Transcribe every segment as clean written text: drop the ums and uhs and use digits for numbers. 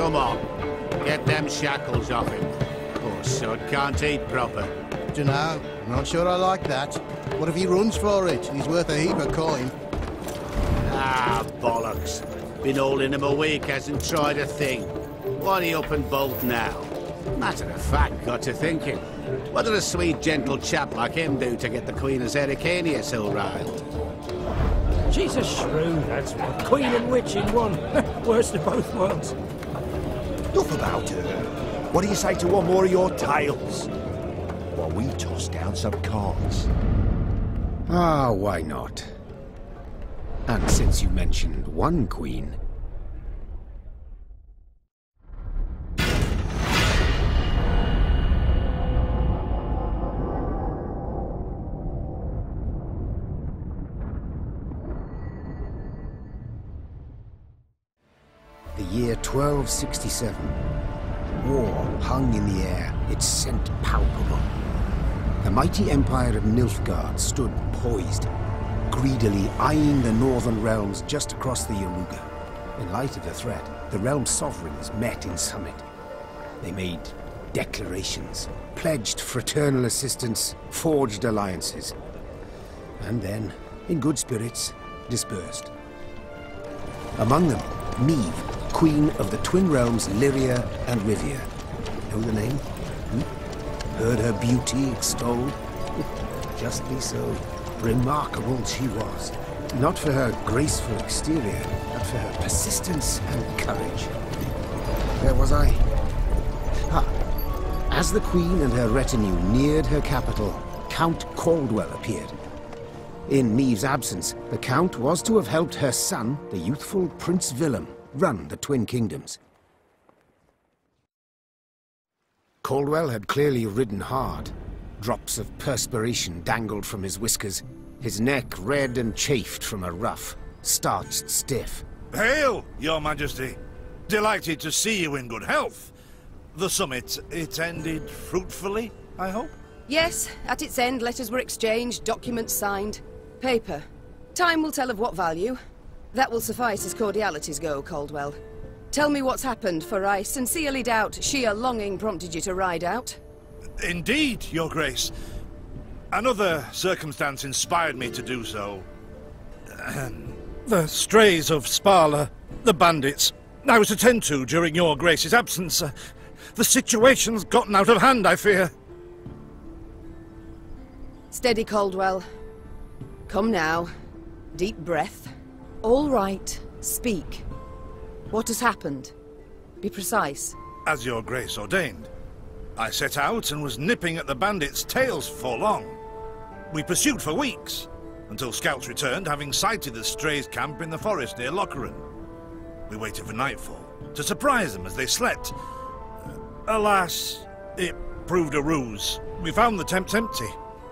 Come on. Get them shackles off him. Poor sod can't eat proper. Dunno. Not sure I like that. What if he runs for it? He's worth a heap of coin. Ah, bollocks. Been holding him a week, hasn't tried a thing. Why are you up and bolt now? Matter of fact, got to thinking. What did a sweet, gentle chap like him do to get the Queen of Zerrikania so riled? She's a shrew, that's what. Queen and witch in one. Worst of both worlds. Enough about her. What do you say to one more of your tales? While we toss down some cards. Ah, why not? And since you mentioned one queen... The year 1267. War hung in the air, its scent palpable. The mighty empire of Nilfgaard stood poised, greedily eyeing the northern realms just across the Yaruga. In light of the threat, the realm's sovereigns met in summit. They made declarations, pledged fraternal assistance, forged alliances, and then, in good spirits, dispersed. Among them, Meve, Queen of the Twin Realms Lyria and Rivia. Know the name? Heard her beauty extolled? Justly so. Remarkable she was. Not for her graceful exterior, but for her persistence and courage. Where was I? As the Queen and her retinue neared her capital, Count Caldwell appeared. In Meve's absence, the Count was to have helped her son, the youthful Prince Willem, run the Twin Kingdoms. Caldwell had clearly ridden hard. Drops of perspiration dangled from his whiskers, his neck red and chafed from a ruff, starched stiff. Hail, Your Majesty! Delighted to see you in good health. The summit, it ended fruitfully, I hope? Yes, at its end letters were exchanged, documents signed. Paper. Time will tell of what value. That will suffice as cordialities go, Caldwell. Tell me what's happened, for I sincerely doubt sheer longing prompted you to ride out. Indeed, Your Grace. Another circumstance inspired me to do so. The strays of Sparla, the bandits, I was to tend to during Your Grace's absence. The situation's gotten out of hand, I fear. Steady, Caldwell. Come now. Deep breath. All right. Speak. What has happened? Be precise. As Your Grace ordained. I set out and was nipping at the bandits' tails for long. We pursued for weeks, until scouts returned, having sighted the strays' camp in the forest near Locheren. We waited for nightfall, to surprise them as they slept. Alas, it proved a ruse. We found the tents empty.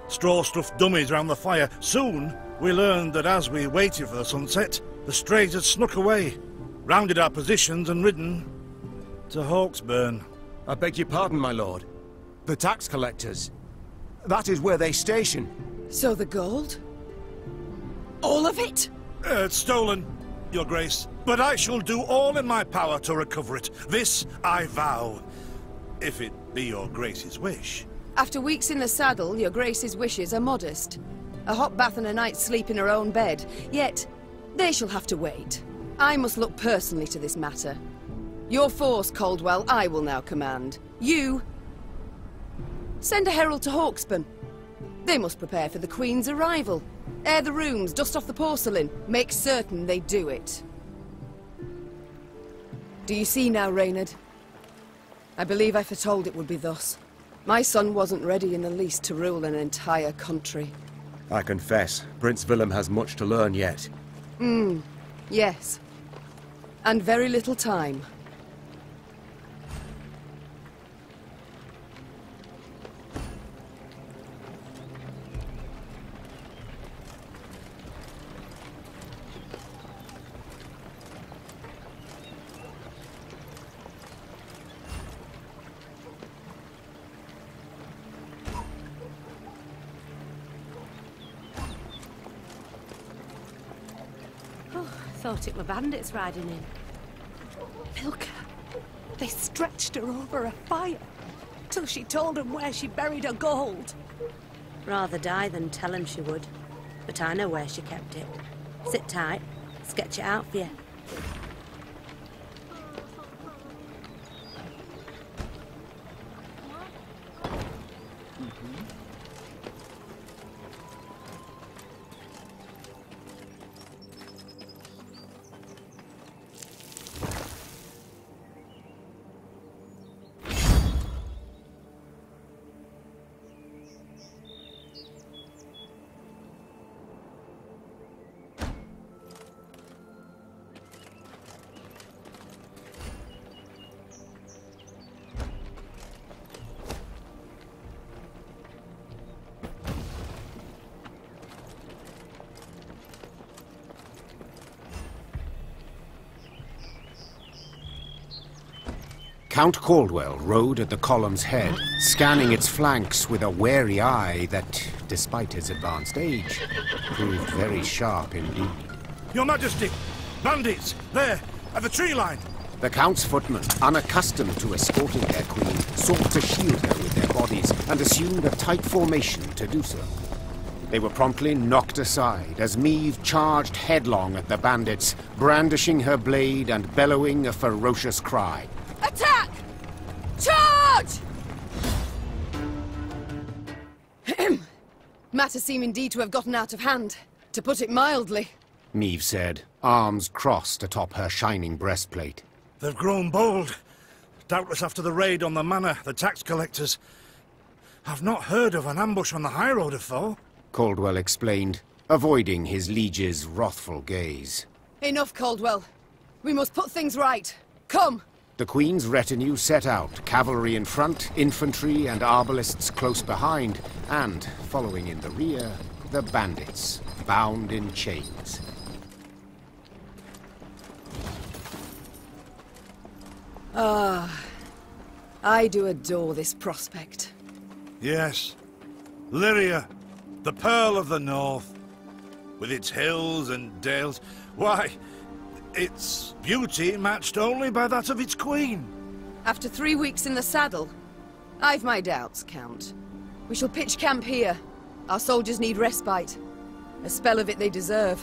Straw-stuffed dummies round the fire. Soon, we learned that as we waited for the sunset, the strays had snuck away, rounded our positions and ridden to Hawksburn. I beg your pardon, my lord. The tax collectors. That is where they station. So the gold? All of it? It's stolen, Your Grace. But I shall do all in my power to recover it. This I vow. If it be Your Grace's wish. After weeks in the saddle, Your Grace's wishes are modest. A hot bath and a night's sleep in her own bed. Yet, they shall have to wait. I must look personally to this matter. Your force, Caldwell, I will now command. You... send a herald to Hawksburn. They must prepare for the Queen's arrival. Air the rooms, dust off the porcelain. Make certain they do it. Do you see now, Reynard? I believe I foretold it would be thus. My son wasn't ready in the least to rule an entire country. I confess, Prince Willem has much to learn yet. Yes. And very little time. Thought it were bandits riding in. Milka. They stretched her over a fire till she told them where she buried her gold. Rather die than tell him she would. But I know where she kept it. Sit tight. Sketch it out for you. Count Caldwell rode at the column's head, scanning its flanks with a wary eye that, despite his advanced age, proved very sharp indeed. Your Majesty! Bandits! There! At the tree line! The Count's footmen, unaccustomed to escorting their queen, sought to shield her with their bodies and assumed a tight formation to do so. They were promptly knocked aside as Meve charged headlong at the bandits, brandishing her blade and bellowing a ferocious cry. Attack! Charge! Matters seem indeed to have gotten out of hand, to put it mildly. Meve said, arms crossed atop her shining breastplate. They've grown bold. Doubtless after the raid on the manor, the tax collectors. I've not heard of an ambush on the high road afore. Caldwell explained, avoiding his liege's wrathful gaze. Enough, Caldwell. We must put things right. Come! The Queen's retinue set out, cavalry in front, infantry and arbalists close behind, and, following in the rear, the bandits, bound in chains. I do adore this prospect. Yes. Lyria, the Pearl of the North. With its hills and dales. Why, its beauty matched only by that of its queen. After 3 weeks in the saddle, I've my doubts, Count. We shall pitch camp here. Our soldiers need respite. A spell of it they deserve.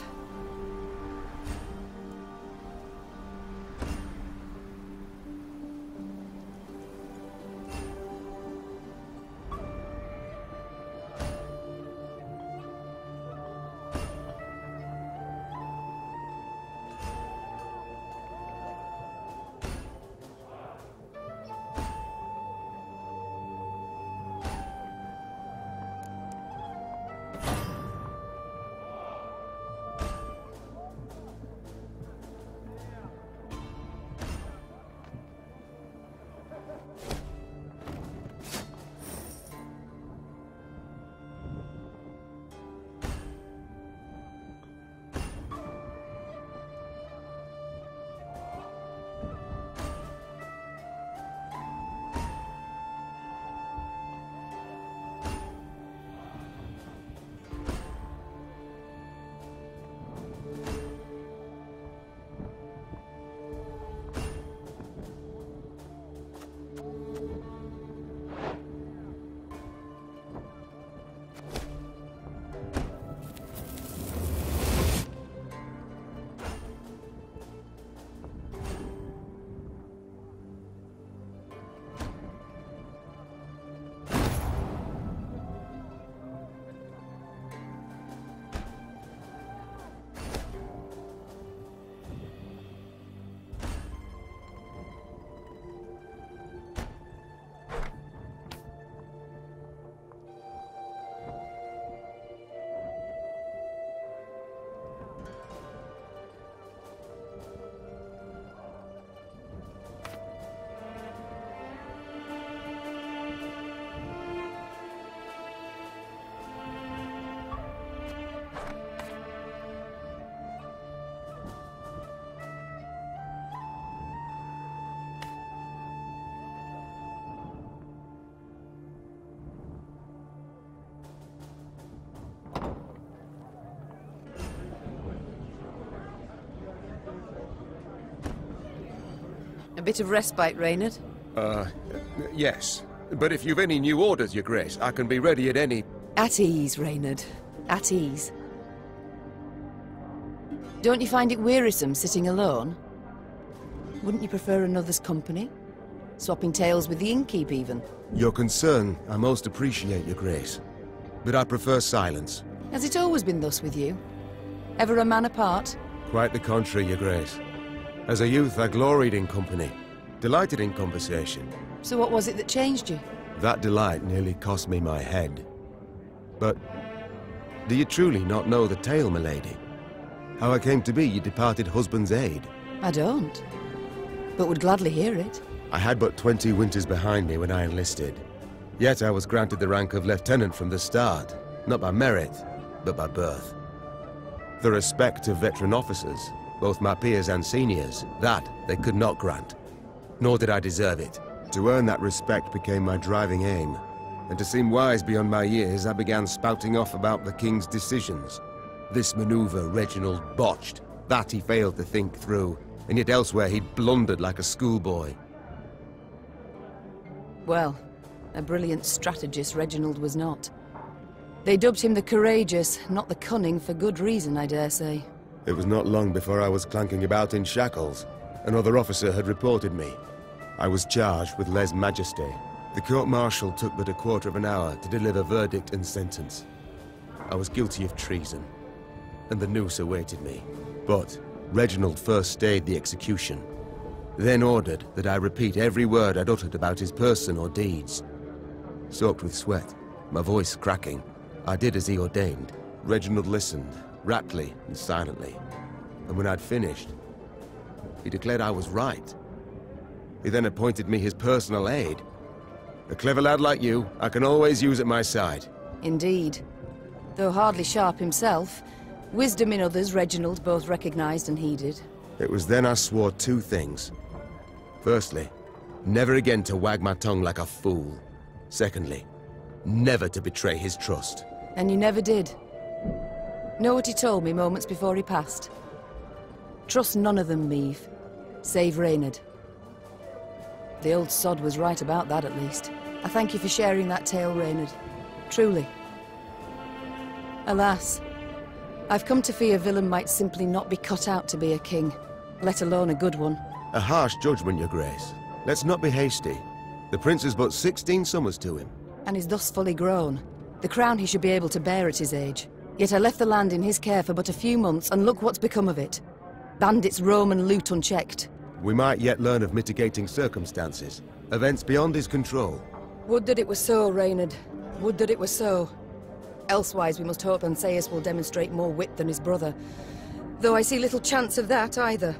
A bit of respite, Reynard? Yes. But if you've any new orders, Your Grace, I can be ready at any... At ease, Reynard. At ease. Don't you find it wearisome sitting alone? Wouldn't you prefer another's company? Swapping tales with the innkeep, even? Your concern, I most appreciate, Your Grace. But I prefer silence. Has it always been thus with you? Ever a man apart? Quite the contrary, Your Grace. As a youth, I gloried in company, delighted in conversation. So what was it that changed you? That delight nearly cost me my head. But do you truly not know the tale, milady? How I came to be your departed husband's aide? I don't, but would gladly hear it. I had but 20 winters behind me when I enlisted. Yet I was granted the rank of lieutenant from the start, not by merit, but by birth. The respect of veteran officers, both my peers and seniors, that they could not grant. Nor did I deserve it. To earn that respect became my driving aim. And to seem wise beyond my years, I began spouting off about the king's decisions. This maneuver Reginald botched. That he failed to think through. And yet elsewhere he'd blundered like a schoolboy. Well, a brilliant strategist Reginald was not. They dubbed him the courageous, not the cunning, for good reason, I dare say. It was not long before I was clanking about in shackles. Another officer had reported me. I was charged with lèse-majesté. The court-martial took but a quarter of an hour to deliver verdict and sentence. I was guilty of treason, and the noose awaited me. But Reginald first stayed the execution, then ordered that I repeat every word I'd uttered about his person or deeds. Soaked with sweat, my voice cracking, I did as he ordained. Reginald listened, raptly and silently. And when I'd finished, he declared I was right. He then appointed me his personal aide. A clever lad like you, I can always use at my side. Indeed. Though hardly sharp himself, wisdom in others Reginald both recognized and heeded. It was then I swore two things. Firstly, never again to wag my tongue like a fool. Secondly, never to betray his trust. And you never did. Know what he told me moments before he passed? Trust none of them, Meave. Save Reynard. The old sod was right about that, at least. I thank you for sharing that tale, Reynard. Truly. Alas, I've come to fear Willem might simply not be cut out to be a king, let alone a good one. A harsh judgment, Your Grace. Let's not be hasty. The prince is but 16 summers to him. And is thus fully grown. The crown he should be able to bear at his age. Yet I left the land in his care for but a few months, and look what's become of it. Bandits roam and loot unchecked. We might yet learn of mitigating circumstances. Events beyond his control. Would that it were so, Reynard. Would that it were so. Elsewise we must hope Ancaeus will demonstrate more wit than his brother. Though I see little chance of that either.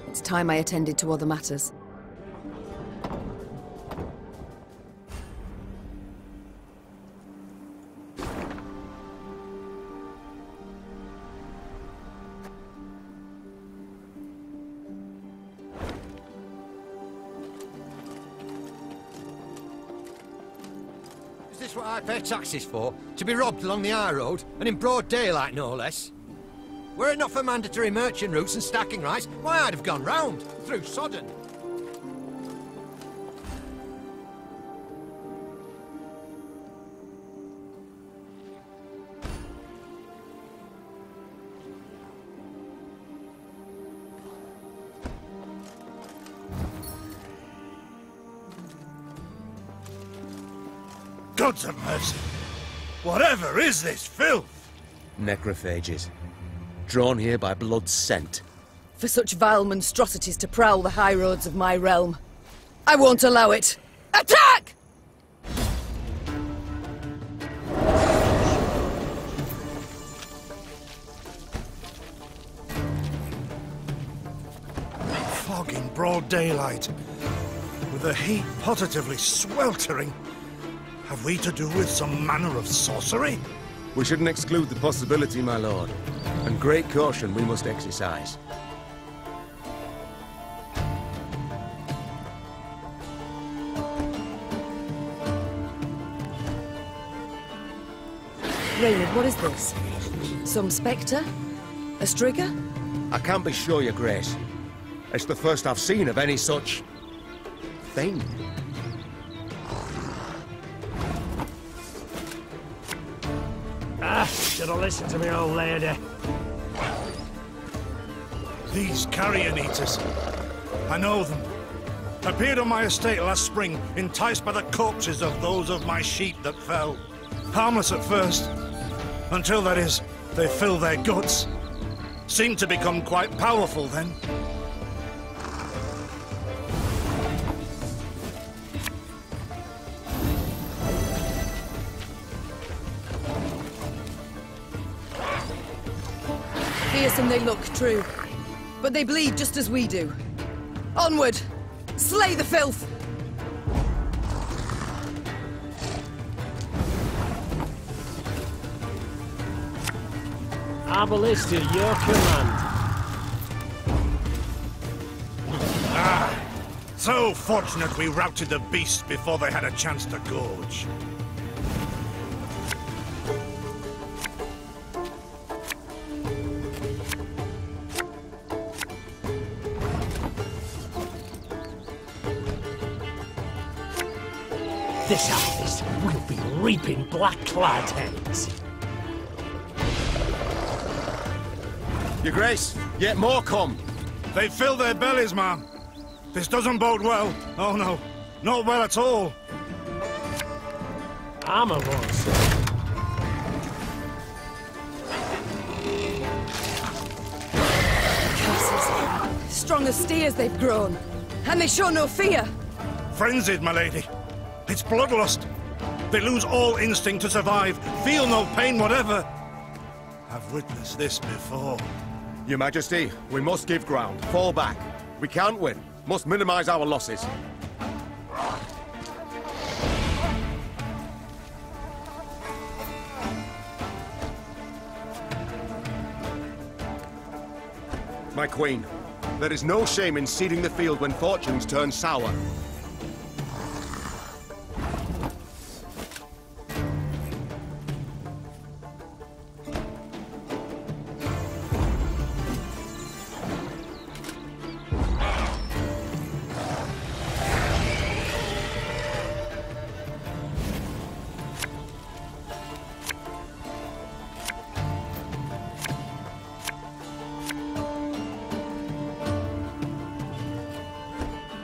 It's time I attended to other matters. Is this what I pay taxes for? To be robbed along the high road, and in broad daylight, no less? Were it not for mandatory merchant routes and stacking rights, why, I'd have gone round, through Sodden. Gods have mercy! Whatever is this filth? Necrophages. Drawn here by blood's scent. For such vile monstrosities to prowl the high roads of my realm. I won't allow it! Attack! Fog in broad daylight, with the heat positively sweltering. Have we to do with some manner of sorcery? We shouldn't exclude the possibility, my lord. And great caution we must exercise. Reynard, what is this? Some spectre? A strigger? I can't be sure, Your Grace. It's the first I've seen of any such... thing. Should have listened to me, old lady. These carrion eaters. I know them. Appeared on my estate last spring, enticed by the corpses of those of my sheep that fell. Harmless at first. Until, that is, they fill their guts. Seemed to become quite powerful then. Fearsome they look, true. But they bleed just as we do. Onward! Slay the filth! I ballista, your command. So fortunate we routed the beasts before they had a chance to gorge. This harvest will be reaping black-clad heads. Your Grace, yet more come. They fill their bellies, ma'am. This doesn't bode well. Oh no, not well at all. I'm a monster. Curses. Strong as steers they've grown. And they show no fear. Frenzied, my lady. It's bloodlust. They lose all instinct to survive, feel no pain whatever. I've witnessed this before. Your Majesty, we must give ground. Fall back. We can't win. Must minimize our losses. My Queen, there is no shame in ceding the field when fortunes turn sour.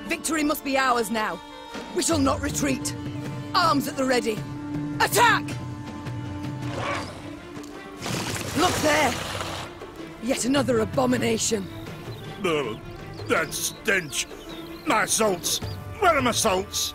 Victory must be ours now. We shall not retreat. Arms at the ready. Attack! Look there! Yet another abomination. Ugh, that stench. My salts. Where are my salts?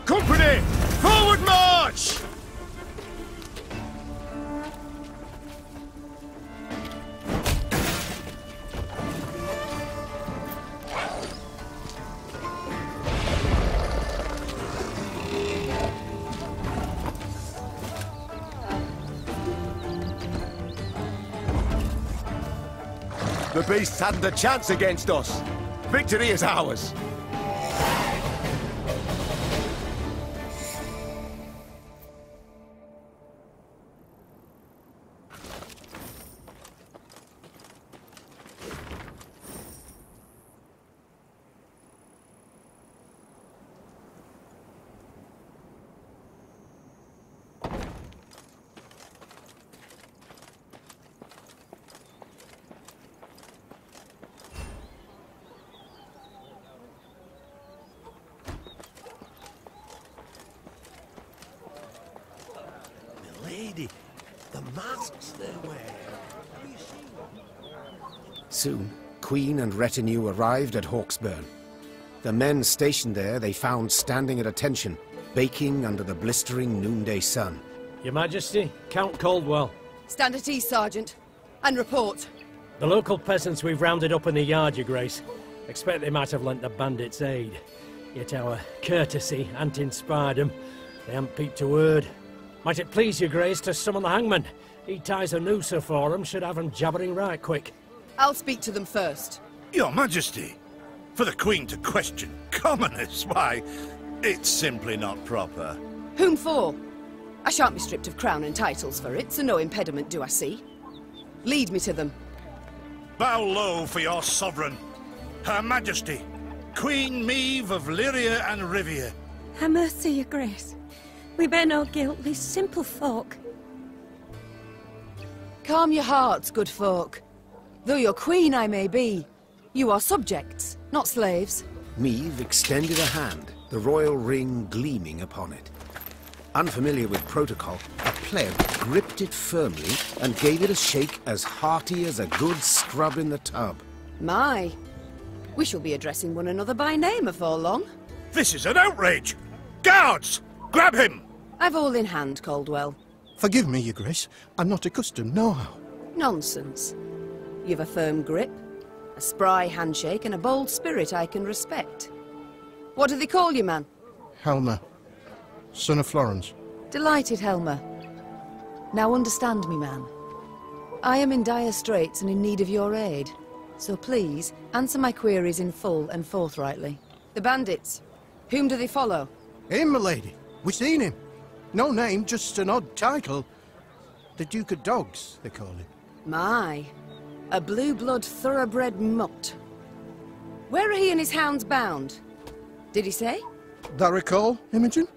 Company! Forward march! The beasts hadn't a chance against us. Victory is ours. Lady, the masks they're wearing. Soon, Queen and retinue arrived at Hawksburn. The men stationed there they found standing at attention, baking under the blistering noonday sun. Your Majesty, Count Caldwell. Stand at ease, Sergeant, and report. The local peasants we've rounded up in the yard, Your Grace. Expect they might have lent the bandits aid. Yet our courtesy hadn't inspired them. They haven't peeped a word. Might it please Your Grace to summon the hangman? He ties a noose for them, should have them jabbering right quick. I'll speak to them first. Your Majesty, for the Queen to question commoners, why, it's simply not proper. Whom for? I shan't be stripped of crown and titles for it, so no impediment do I see. Lead me to them. Bow low for your sovereign, Her Majesty, Queen Maeve of Lyria and Rivia. Have mercy, Your Grace. We bear no guilt, these simple folk. Calm your hearts, good folk. Though your queen I may be, you are subjects, not slaves. Maeve extended a hand, the royal ring gleaming upon it. Unfamiliar with protocol, a pleb gripped it firmly and gave it a shake as hearty as a good scrub in the tub. My, we shall be addressing one another by name afore long. This is an outrage! Guards! Grab him! I've all in hand, Caldwell. Forgive me, Your Grace. I'm not accustomed, nohow. Nonsense. You've a firm grip, a spry handshake, and a bold spirit I can respect. What do they call you, man? Helmer, son of Florence. Delighted, Helmer. Now understand me, man. I am in dire straits and in need of your aid. So please, answer my queries in full and forthrightly. The bandits, whom do they follow? Him, milady. We've seen him. No name, just an odd title. The Duke of Dogs, they call him. My, a blue-blood thoroughbred mutt. Where are he and his hounds bound? Did he say? That recall, Imogen?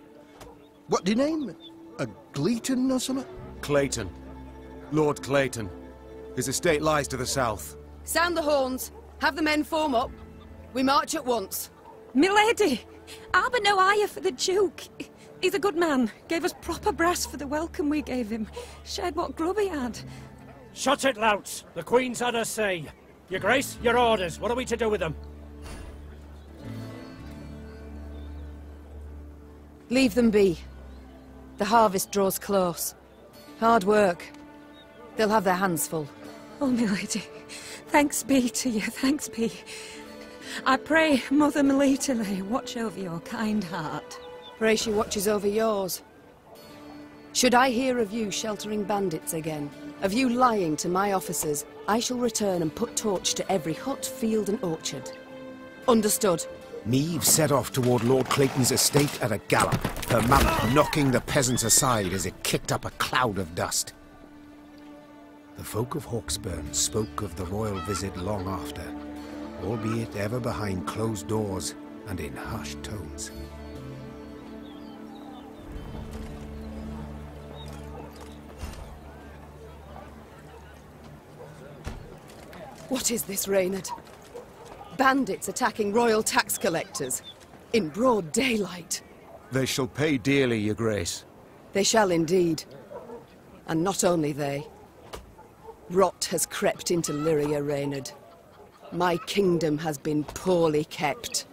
What do you name? A Gleeton or something? Clayton. Lord Clayton. His estate lies to the south. Sound the horns. Have the men form up. We march at once. Milady! Harbour no ire for the Duke. He's a good man. Gave us proper brass for the welcome we gave him. Shared what grub he had. Shut it, louts. The Queen's had her say. Your Grace, your orders. What are we to do with them? Leave them be. The harvest draws close. Hard work. They'll have their hands full. Oh, milady. Thanks be to you, thanks be. I pray Mother Melitele watch over your kind heart. Pray she watches over yours. Should I hear of you sheltering bandits again, of you lying to my officers, I shall return and put torch to every hut, field and orchard. Understood. Maeve set off toward Lord Clayton's estate at a gallop, her mount knocking the peasants aside as it kicked up a cloud of dust. The folk of Hawksburn spoke of the royal visit long after, albeit ever behind closed doors and in hushed tones. What is this, Reynard? Bandits attacking royal tax collectors in broad daylight. They shall pay dearly, Your Grace. They shall indeed. And not only they. Rot has crept into Lyria, Reynard. My kingdom has been poorly kept.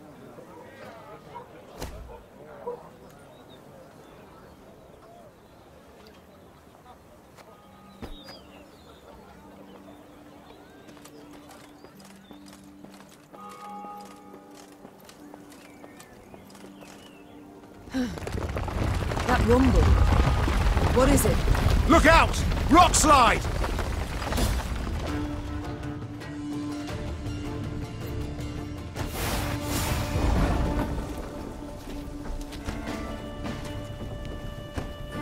That rumble. What is it? Look out! Rock slide!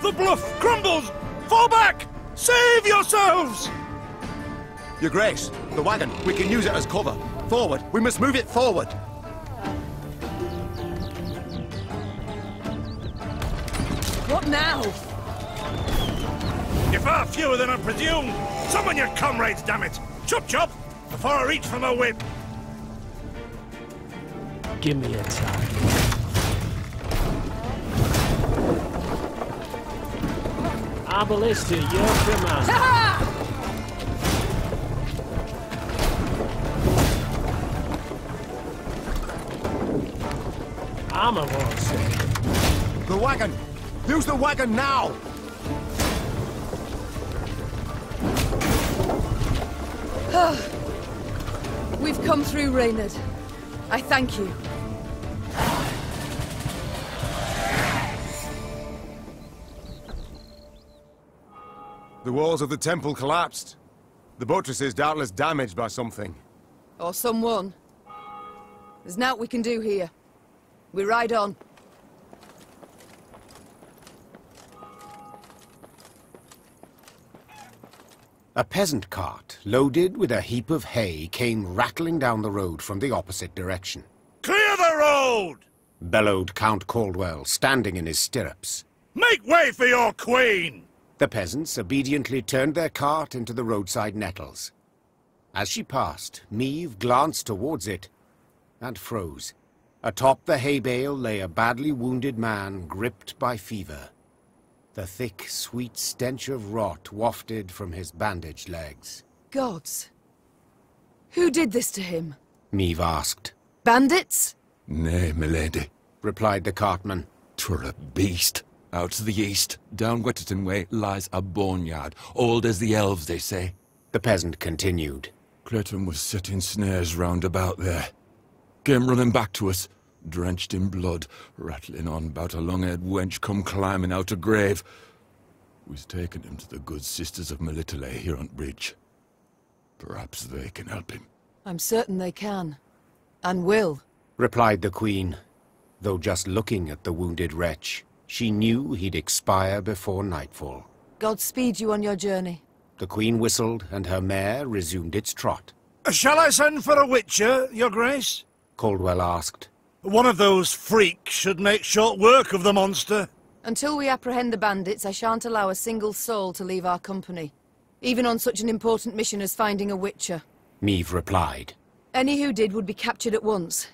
The bluff crumbles! Fall back! Save yourselves! Your Grace, the wagon. We can use it as cover. Forward. We must move it forward. What now? You're far fewer than I presumed. Summon your comrades, damn it! Chop chop! Before I reach for my whip. Give me a time. Our ballista, your command. Ha-ha! armor was. The wagon! Use the wagon now! We've come through, Reynard. I thank you. The walls of the temple collapsed. The buttresses doubtless damaged by something. Or someone. There's naught we can do here. We ride on. A peasant cart, loaded with a heap of hay, came rattling down the road from the opposite direction. Clear the road! Bellowed Count Caldwell, standing in his stirrups. Make way for your queen! The peasants obediently turned their cart into the roadside nettles. As she passed, Meve glanced towards it and froze. Atop the hay bale lay a badly wounded man gripped by fever. The thick, sweet stench of rot wafted from his bandaged legs. Gods. Who did this to him? Meve asked. Bandits? Nay, milady, replied the cartman. 'Twere a beast. Out to the east, down Wetterton way, lies a boneyard, old as the elves, they say. The peasant continued. Clayton was setting snares round about there. Came running back to us, drenched in blood, rattling on about a long-haired wench come climbing out a grave. We's taken him to the good sisters of Melitele here on bridge. Perhaps they can help him. I'm certain they can. And will. Replied the Queen, though just looking at the wounded wretch, she knew he'd expire before nightfall. God speed you on your journey. The Queen whistled, and her mare resumed its trot. Shall I send for a witcher, Your Grace? Caldwell asked. One of those freaks should make short work of the monster. Until we apprehend the bandits, I shan't allow a single soul to leave our company. Even on such an important mission as finding a witcher. Meve replied. Any who did would be captured at once.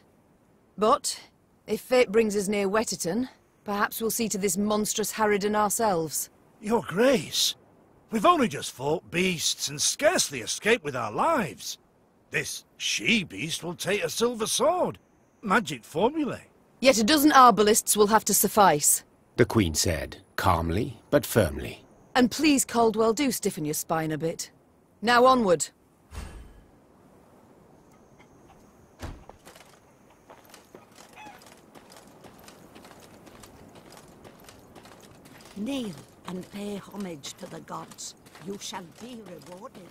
But, if fate brings us near Wetterton, perhaps we'll see to this monstrous harridan ourselves. Your Grace, we've only just fought beasts and scarcely escaped with our lives. This she-beast will take a silver sword. Magic formulae. Yet a dozen arbalists will have to suffice. The Queen said, calmly but firmly. And please, Caldwell, do stiffen your spine a bit. Now onward. Kneel and pay homage to the gods. You shall be rewarded.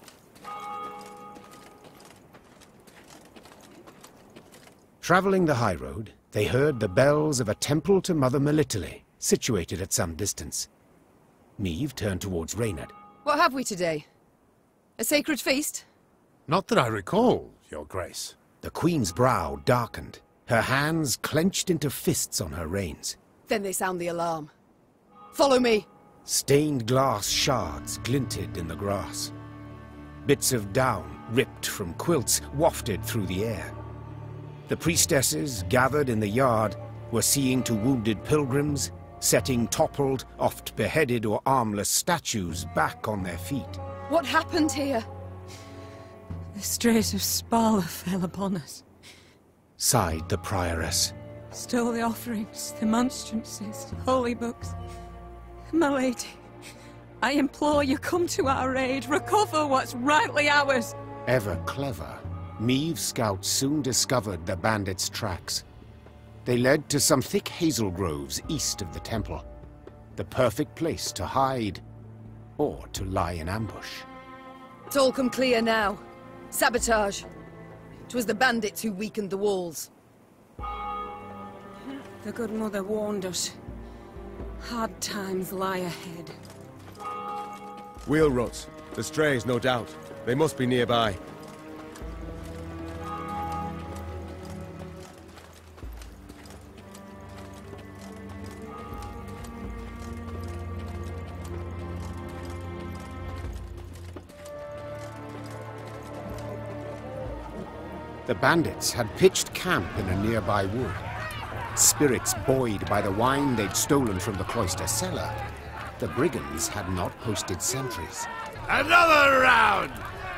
Travelling the high road, they heard the bells of a temple to Mother Melitele, situated at some distance. Meve turned towards Reynard. What have we today? A sacred feast? Not that I recall, Your Grace. The Queen's brow darkened, her hands clenched into fists on her reins. Then they sound the alarm. Follow me! Stained glass shards glinted in the grass. Bits of down, ripped from quilts, wafted through the air. The priestesses, gathered in the yard, were seeing to wounded pilgrims, setting toppled, oft beheaded or armless statues back on their feet. What happened here? The strays of Spala fell upon us. Sighed the prioress. Stole the offerings, the monstrances, the holy books. My lady, I implore you, come to our aid, recover what's rightly ours. Ever clever, Meve's scouts soon discovered the bandits' tracks. They led to some thick hazel groves east of the temple. The perfect place to hide, or to lie in ambush. It's all come clear now. Sabotage. It was the bandits who weakened the walls. The good mother warned us. Hard times lie ahead. Wheel ruts. The strays, no doubt. They must be nearby. The bandits had pitched camp in a nearby wood. Spirits buoyed by the wine they'd stolen from the cloister cellar, the brigands had not posted sentries. Another round!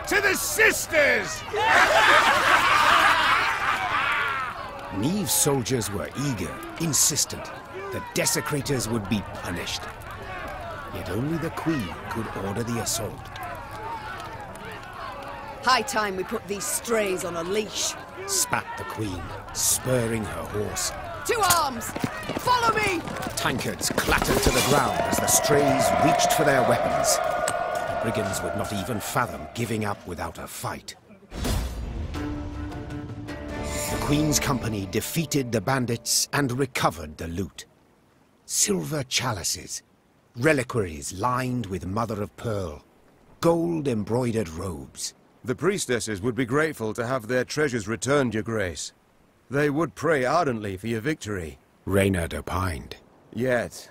To the sisters! Neve's soldiers were eager, insistent, that desecrators would be punished. Yet only the Queen could order the assault. High time we put these strays on a leash. Spat the Queen, spurring her horse. To arms! Follow me! Tankards clattered to the ground as the strays reached for their weapons. The brigands would not even fathom giving up without a fight. The Queen's company defeated the bandits and recovered the loot. Silver chalices, reliquaries lined with mother-of-pearl, gold-embroidered robes. The priestesses would be grateful to have their treasures returned, Your Grace. They would pray ardently for your victory. Reynard opined. Yet,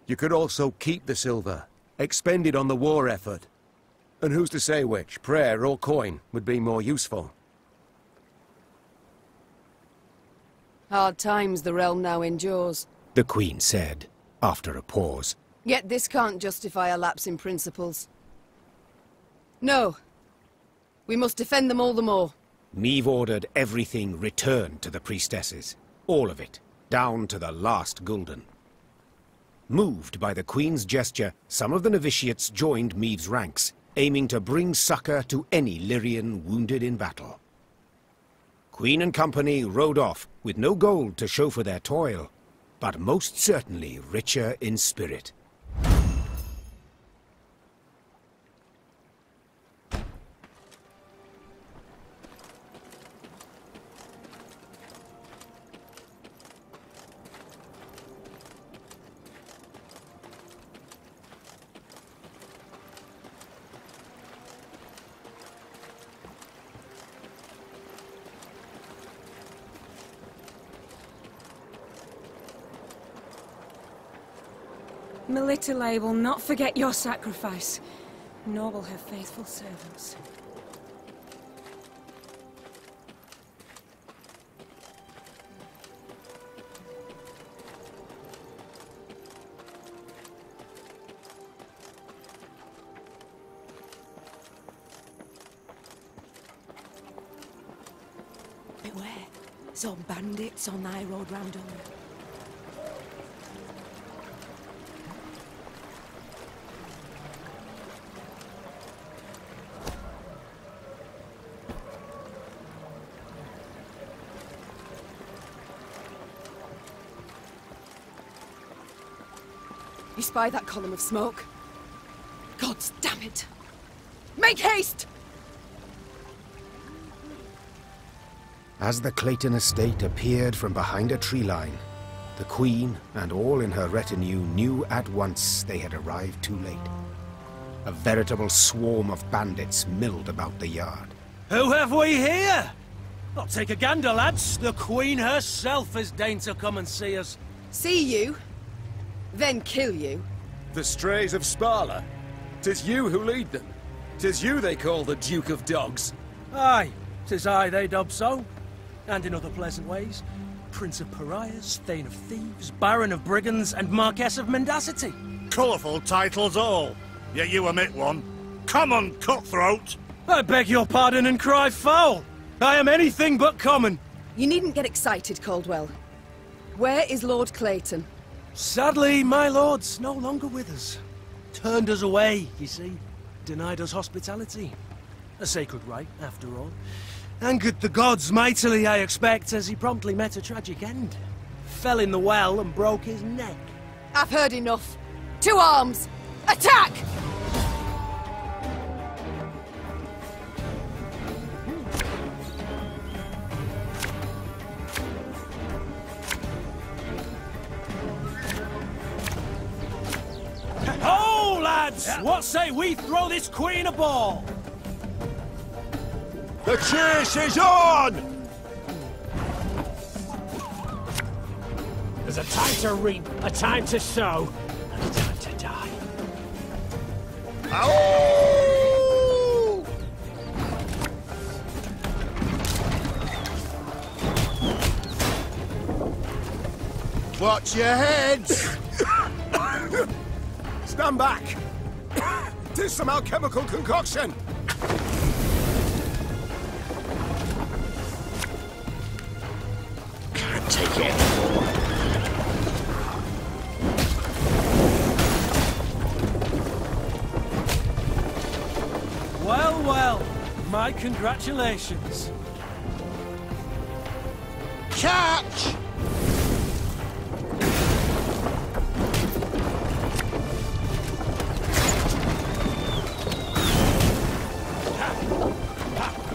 you could also keep the silver, expend it on the war effort. And who's to say which, prayer or coin, would be more useful? Hard times the realm now endures, the Queen said, after a pause. Yet this can't justify a lapse in principles. No. We must defend them all the more. Neve ordered everything returned to the priestesses. All of it, down to the last gulden. Moved by the Queen's gesture, some of the novitiates joined Meve's ranks, aiming to bring succor to any Lyrian wounded in battle. Queen and company rode off, with no gold to show for their toil, but most certainly richer in spirit. Melitele will not forget your sacrifice, nor will her faithful servants. Beware, some bandits on thy road round on. You spy that column of smoke? Gods damn it! Make haste! As the Clayton estate appeared from behind a tree line, the Queen and all in her retinue knew at once they had arrived too late. A veritable swarm of bandits milled about the yard. Who have we here? I'll take a gander, lads. The Queen herself has deigned to come and see us. See you? Then kill you? The strays of Sparla? 'Tis you who lead them. 'Tis you they call the Duke of Dogs. Aye, 'tis I they dub so. And in other pleasant ways. Prince of Pariahs, Thane of Thieves, Baron of Brigands, and Marquess of Mendacity. Colourful titles all, yet you omit one. Common cutthroat! I beg your pardon and cry foul! I am anything but common. You needn't get excited, Caldwell. Where is Lord Clayton? Sadly, my lord's no longer with us. Turned us away, you see. Denied us hospitality. A sacred right, after all. Angered the gods mightily, I expect, as he promptly met a tragic end. Fell in the well and broke his neck. I've heard enough. To arms! Attack! Ho, lads! What say we throw this queen a ball? The chase is on! There's a time to reap, a time to sow, and a time to die. Ow! Watch your heads! Stand back! 'Tis some alchemical concoction! My congratulations. Catch!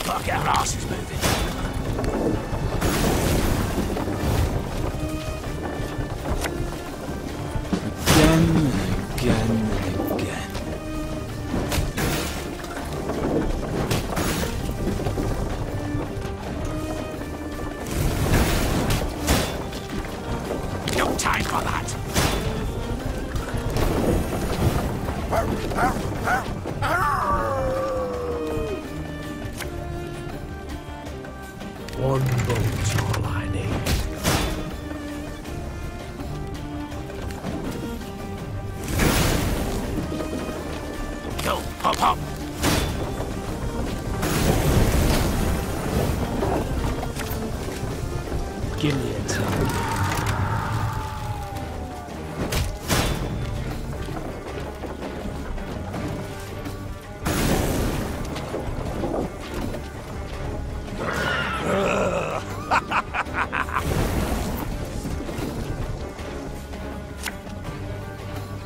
Fuck, our arse is moving. Again and again. No time for that. One boat's all I need. Go, hop, hop. Give me a time.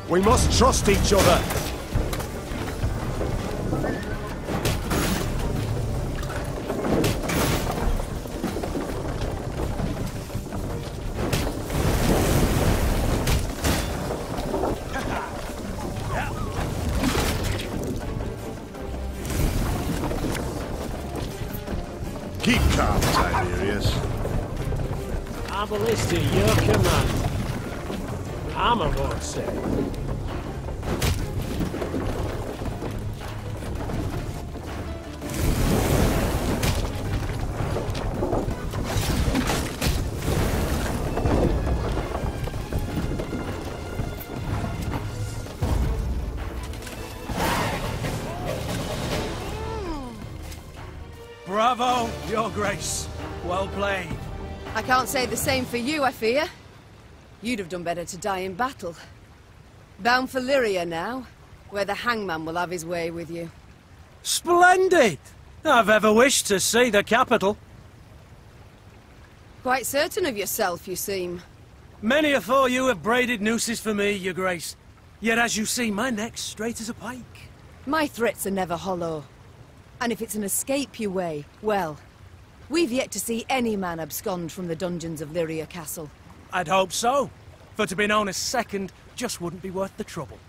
We must trust each other. Keep calm, Tiberius. I will listen to your command. I'm a won't say. Bravo, Your Grace. Well played. I can't say the same for you, I fear. You'd have done better to die in battle. Bound for Lyria now, where the hangman will have his way with you. Splendid! I've ever wished to see the capital. Quite certain of yourself, you seem. Many afore you have braided nooses for me, Your Grace. Yet as you see, my neck's straight as a pike. My threats are never hollow. And if it's an escape you weigh, well, we've yet to see any man abscond from the dungeons of Lyria Castle. I'd hope so. For to be known as second just wouldn't be worth the trouble.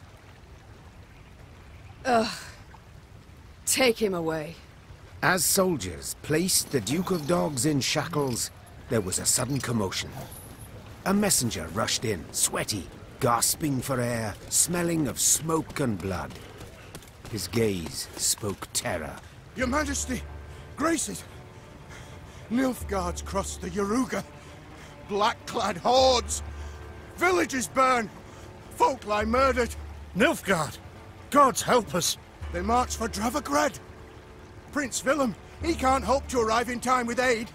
Ugh. Take him away. As soldiers placed the Duke of Dogs in shackles, there was a sudden commotion. A messenger rushed in, sweaty, gasping for air, smelling of smoke and blood. His gaze spoke terror. Your Majesty, Graces, Nilfgaard's crossed the Yaruga. Black-clad hordes. Villages burn. Folk lie murdered. Nilfgaard! Gods help us! They march for Dravograd. Prince Willem, he can't hope to arrive in time with aid.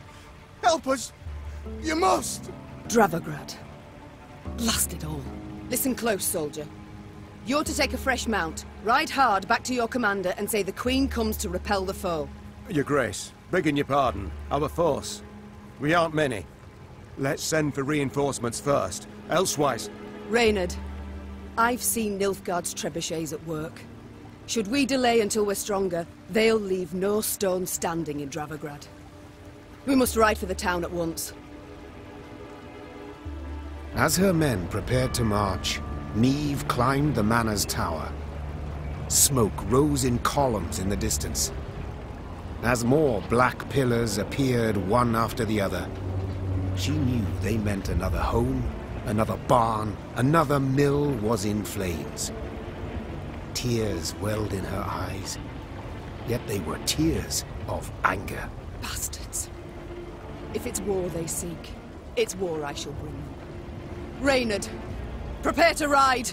Help us. You must. Dravograd. Blast it all. Listen close, soldier. You're to take a fresh mount, ride hard back to your commander and say the Queen comes to repel the foe. Your Grace, begging your pardon, our force. We aren't many. Let's send for reinforcements first, elsewise... Reynard, I've seen Nilfgaard's trebuchets at work. Should we delay until we're stronger, they'll leave no stone standing in Dravograd. We must ride for the town at once. As her men prepared to march, Neve climbed the manor's tower. Smoke rose in columns in the distance. As more black pillars appeared one after the other, she knew they meant another home, another barn, another mill was in flames. Tears welled in her eyes, yet they were tears of anger. Bastards. If it's war they seek, it's war I shall bring them. Reynard, prepare to ride!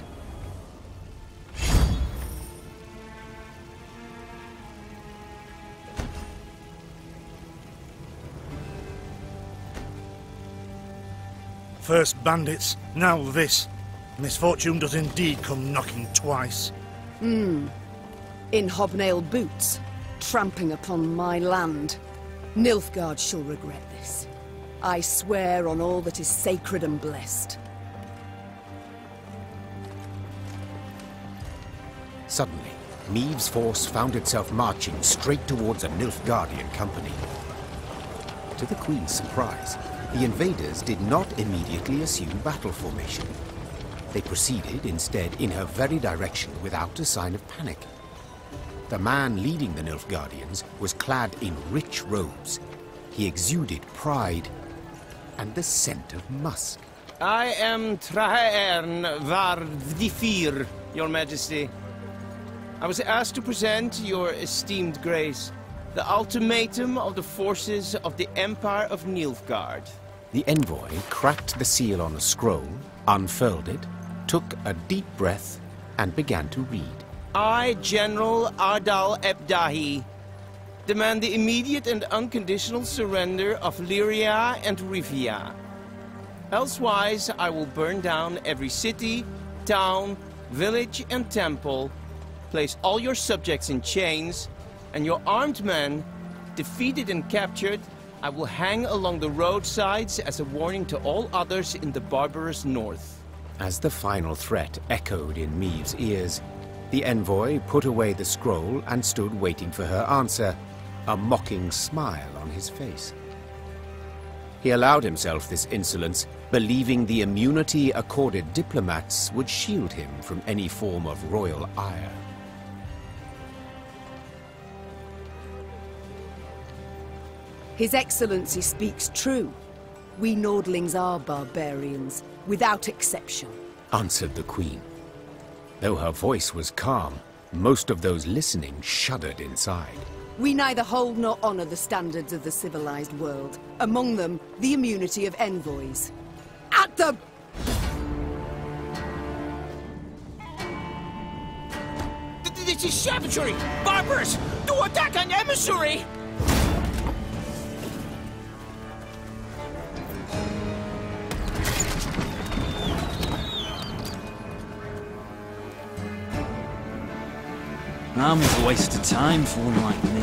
First bandits, now this. Misfortune does indeed come knocking twice. In hobnail boots. tramping upon my land. Nilfgaard shall regret this. I swear on all that is sacred and blessed. Suddenly, Maeve's force found itself marching straight towards a Nilfgaardian company. To the Queen's surprise, the invaders did not immediately assume battle formation. They proceeded instead in her very direction without a sign of panic. The man leading the Nilfgaardians was clad in rich robes. He exuded pride and the scent of musk. I am Traern Vardifir, Your Majesty. I was asked to present your esteemed grace the ultimatum of the forces of the Empire of Nilfgaard. The envoy cracked the seal on a scroll, unfurled it, took a deep breath, and began to read. I, General Ardal Ebdahi, demand the immediate and unconditional surrender of Lyria and Rivia. Elsewise, I will burn down every city, town, village, and temple, place all your subjects in chains, and your armed men, defeated and captured, I will hang along the roadsides as a warning to all others in the barbarous north. As the final threat echoed in Maeve's ears, the envoy put away the scroll and stood waiting for her answer, a mocking smile on his face. He allowed himself this insolence, believing the immunity accorded diplomats would shield him from any form of royal ire. His Excellency speaks true. We Nordlings are barbarians, without exception, answered the Queen. Though her voice was calm, most of those listening shuddered inside. We neither hold nor honor the standards of the civilized world. Among them, the immunity of envoys. At the... This is savagery! Barbarous! Do attack an emissary! Army's a waste of time for one like me.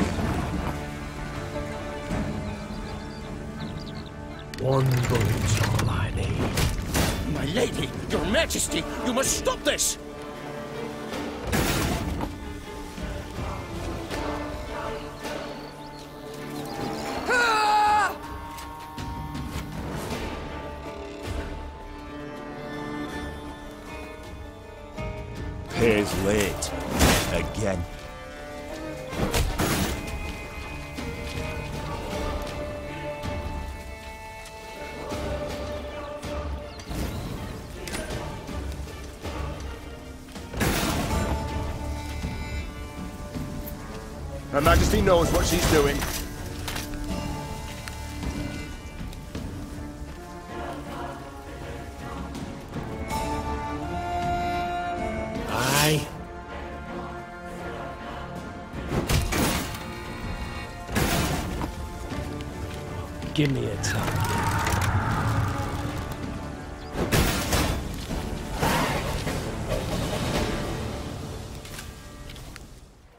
One bullet's all I need. My lady, Your Majesty, you must stop this! Pays late. Again. Her Majesty knows what she's doing. Aye. Give me a target.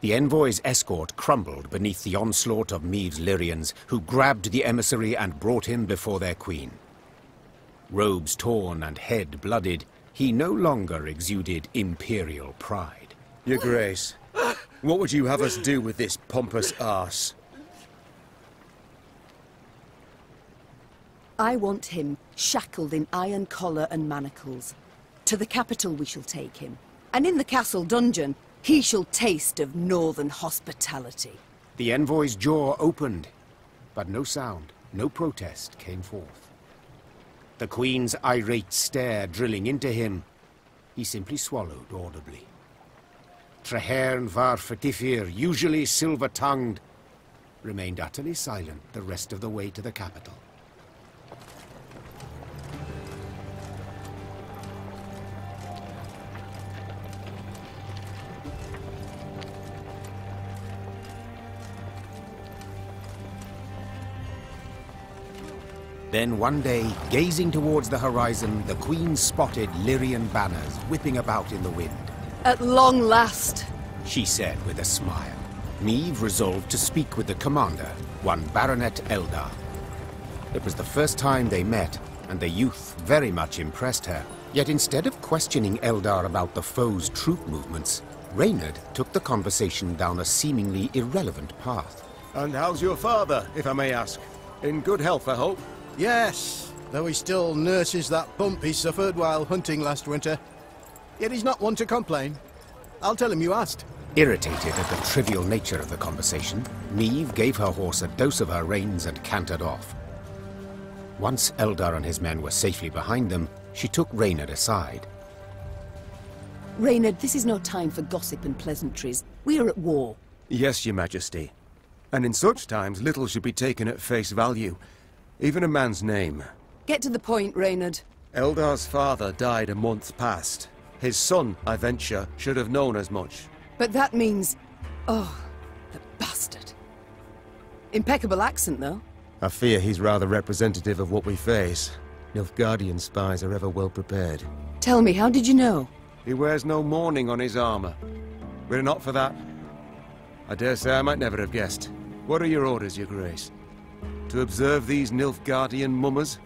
The envoy's escort crumbled beneath the onslaught of Maeve's Lyrians, who grabbed the emissary and brought him before their queen. Robes torn and head blooded, he no longer exuded imperial pride. Your Grace, what would you have us do with this pompous arse? I want him shackled in iron collar and manacles. To the capital we shall take him, and in the castle dungeon he shall taste of northern hospitality. The envoy's jaw opened, but no sound, no protest came forth. The Queen's irate stare drilling into him, he simply swallowed audibly. Traherne var Fatifir, usually silver-tongued, remained utterly silent the rest of the way to the capital. Then one day, gazing towards the horizon, the Queen spotted Lyrian banners whipping about in the wind. At long last, she said with a smile. Meve resolved to speak with the commander, one Baronet Eldar. It was the first time they met, and the youth very much impressed her. Yet instead of questioning Eldar about the foe's troop movements, Reynard took the conversation down a seemingly irrelevant path. And how's your father, if I may ask? In good health, I hope? Yes, though he still nurses that bump he suffered while hunting last winter. Yet he's not one to complain. I'll tell him you asked. Irritated at the trivial nature of the conversation, Meve gave her horse a dose of her reins and cantered off. Once Eldar and his men were safely behind them, she took Reynard aside. Reynard, this is no time for gossip and pleasantries. We are at war. Yes, Your Majesty. And in such times, little should be taken at face value. Even a man's name. Get to the point, Reynard. Eldar's father died a month past. His son, I venture, should have known as much. But that means... Oh, the bastard. Impeccable accent, though. I fear he's rather representative of what we face. Nilfgaardian spies are ever well prepared. Tell me, how did you know? He wears no mourning on his armor. Were it not for that, I dare say I might never have guessed. What are your orders, Your Grace? To observe these Nilfgaardian mummers?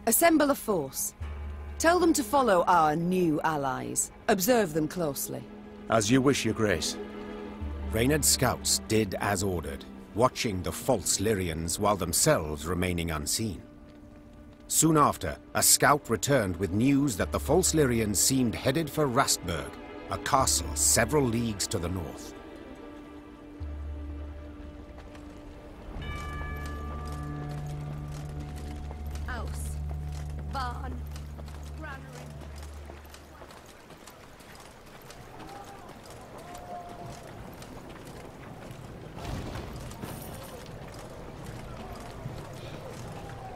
Assemble a force. Tell them to follow our new allies. Observe them closely. As you wish, Your Grace. Reynard's scouts did as ordered, watching the false Lyrians while themselves remaining unseen. Soon after, a scout returned with news that the false Lyrians seemed headed for Rastburg, a castle several leagues to the north. House. Barn. Granary.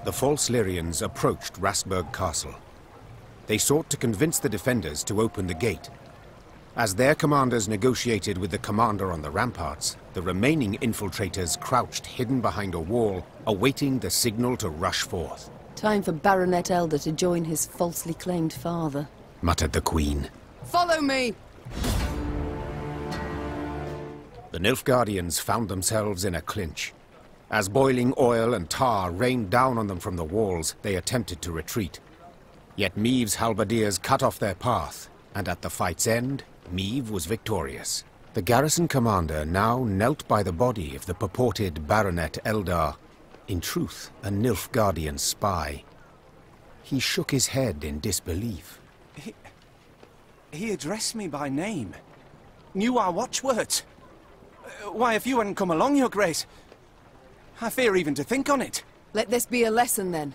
The false Lyrians approached Rastburg Castle. They sought to convince the defenders to open the gate. As their commanders negotiated with the commander on the ramparts, the remaining infiltrators crouched hidden behind a wall, awaiting the signal to rush forth. Time for Baronet Elder to join his falsely claimed father, muttered the Queen. Follow me! The Nilfgaardians found themselves in a clinch. As boiling oil and tar rained down on them from the walls, they attempted to retreat. Yet Meve's halberdiers cut off their path, and at the fight's end, Meve was victorious. The garrison commander now knelt by the body of the purported Baronet Eldar, in truth a Nilfgaardian spy. He shook his head in disbelief. He addressed me by name. Knew our watchwords. Why, if you hadn't come along, Your Grace, I fear even to think on it. Let this be a lesson, then.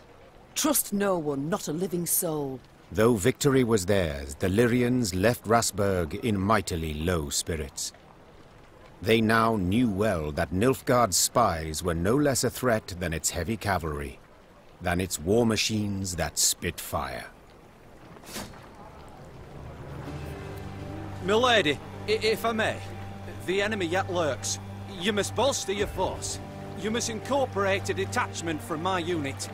Trust no one, not a living soul. Though victory was theirs, the Lyrians left Rastburg in mightily low spirits. They now knew well that Nilfgaard's spies were no less a threat than its heavy cavalry, than its war machines that spit fire. Milady, if I may, the enemy yet lurks. You must bolster your force. You must incorporate a detachment from my unit.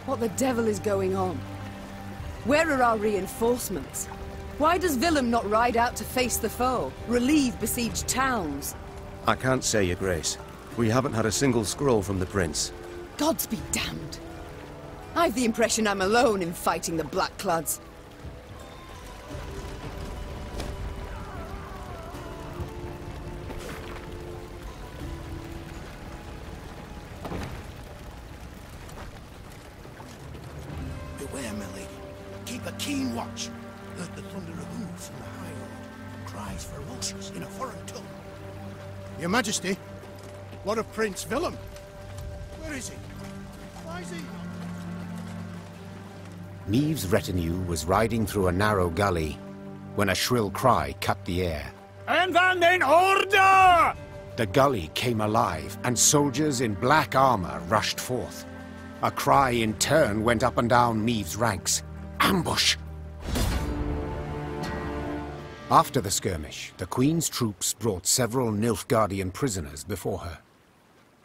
What the devil is going on? Where are our reinforcements? Why does Willem not ride out to face the foe, relieve besieged towns? I can't say, Your Grace. We haven't had a single scroll from the Prince. Gods be damned. I've the impression I'm alone in fighting the Blackclads. Beware, my lady. Keep a keen watch. Heard the thunder of hooves from the high road. Cries ferocious in a foreign tongue. Your Majesty, what of Prince Willem? Where is he? Why is he not? Meve's retinue was riding through a narrow gully when a shrill cry cut the air. And then in order! The gully came alive, and soldiers in black armor rushed forth. A cry in turn went up and down Meve's ranks. Ambush! After the skirmish, the Queen's troops brought several Nilfgaardian prisoners before her.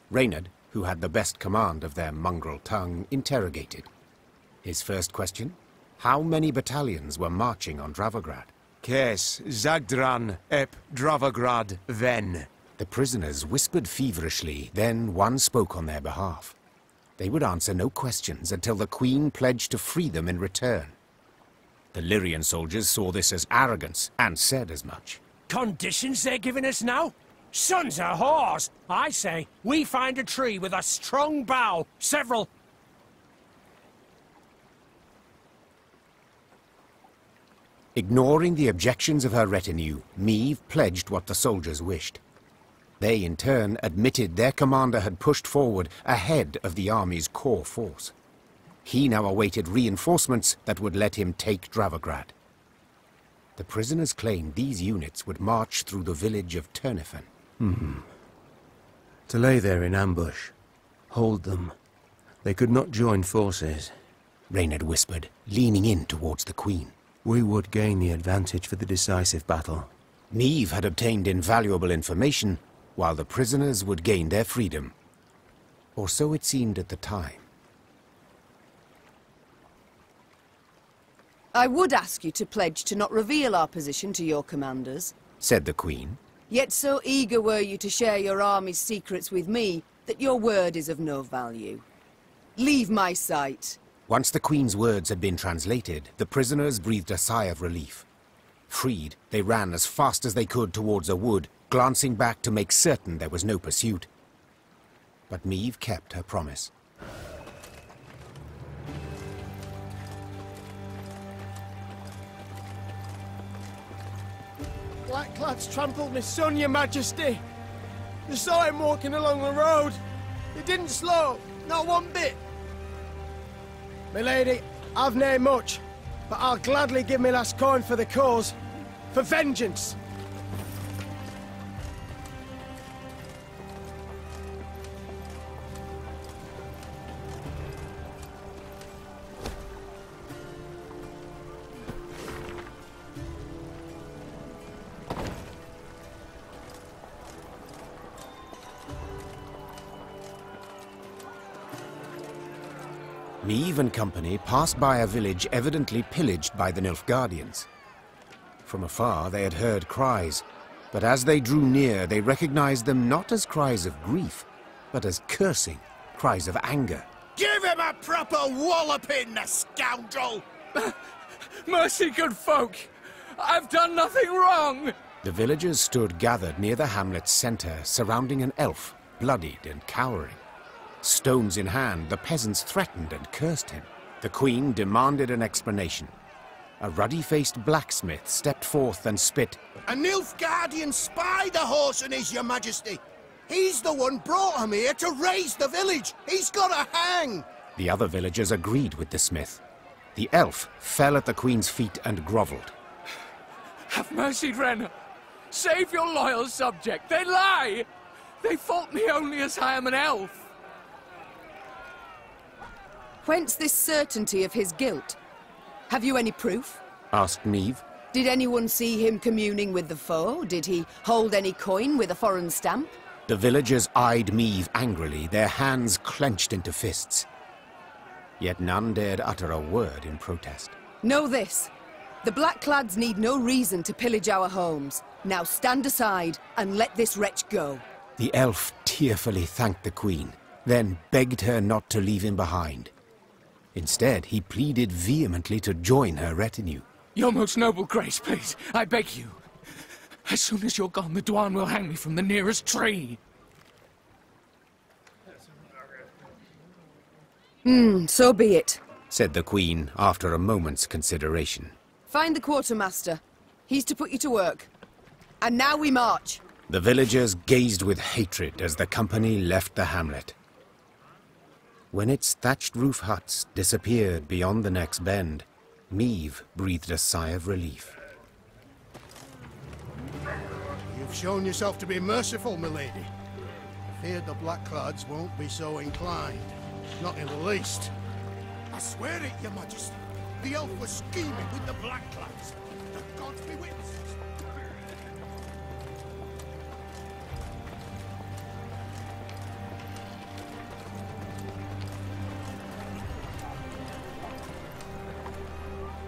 Reynard, who had the best command of their mongrel tongue, interrogated. His first question? How many battalions were marching on Dravograd? Kes Zagdran ep Dravograd ven. The prisoners whispered feverishly, then one spoke on their behalf. They would answer no questions until the Queen pledged to free them in return. The Lyrian soldiers saw this as arrogance, and said as much. Conditions they're giving us now? Sons of whores! I say, we find a tree with a strong bough, several... Ignoring the objections of her retinue, Meve pledged what the soldiers wished. They, in turn, admitted their commander had pushed forward ahead of the army's core force. He now awaited reinforcements that would let him take Dravograd. The prisoners claimed these units would march through the village of Turnifen. To lay there in ambush. Hold them. They could not join forces. Reynard whispered, leaning in towards the Queen. We would gain the advantage for the decisive battle. Meve had obtained invaluable information, while the prisoners would gain their freedom. Or so it seemed at the time. I would ask you to pledge to not reveal our position to your commanders, said the Queen. Yet so eager were you to share your army's secrets with me that your word is of no value. Leave my sight. Once the Queen's words had been translated, the prisoners breathed a sigh of relief. Freed, they ran as fast as they could towards a wood, glancing back to make certain there was no pursuit. But Meve kept her promise. Blackclads trampled my son, Your Majesty. They saw him walking along the road. He didn't slow, not one bit. My lady, I've nae much, but I'll gladly give me last coin for the cause. For vengeance! Meve and company passed by a village evidently pillaged by the Nilfgaardians. From afar they had heard cries, but as they drew near they recognized them not as cries of grief, but as cursing, cries of anger. Give him a proper walloping, the scoundrel! Mercy, good folk! I've done nothing wrong! The villagers stood gathered near the hamlet's center, surrounding an elf, bloodied and cowering. Stones in hand, the peasants threatened and cursed him. The Queen demanded an explanation. A ruddy-faced blacksmith stepped forth and spit. A Nilfgaardian spy the horse is, Your Majesty! He's the one brought him here to raise the village! He's gotta hang! The other villagers agreed with the smith. The elf fell at the Queen's feet and grovelled. Have mercy, Renner! Save your loyal subject! They lie! They fault me only as I am an elf! Whence this certainty of his guilt? Have you any proof? Asked Meve. Did anyone see him communing with the foe? Did he hold any coin with a foreign stamp? The villagers eyed Meve angrily, their hands clenched into fists. Yet none dared utter a word in protest. Know this. The Blackclads need no reason to pillage our homes. Now stand aside and let this wretch go. The elf tearfully thanked the Queen, then begged her not to leave him behind. Instead, he pleaded vehemently to join her retinue. Your most noble grace, please, I beg you. As soon as you're gone, the Dwan will hang me from the nearest tree. So be it, said the Queen after a moment's consideration. Find the quartermaster. He's to put you to work. And now we march. The villagers gazed with hatred as the company left the hamlet. When its thatched roof huts disappeared beyond the next bend, Meve breathed a sigh of relief. You've shown yourself to be merciful, milady. I feared the Blackclads won't be so inclined. Not in the least. I swear it, Your Majesty. The elf was scheming with the Blackclads. The gods be witnesses.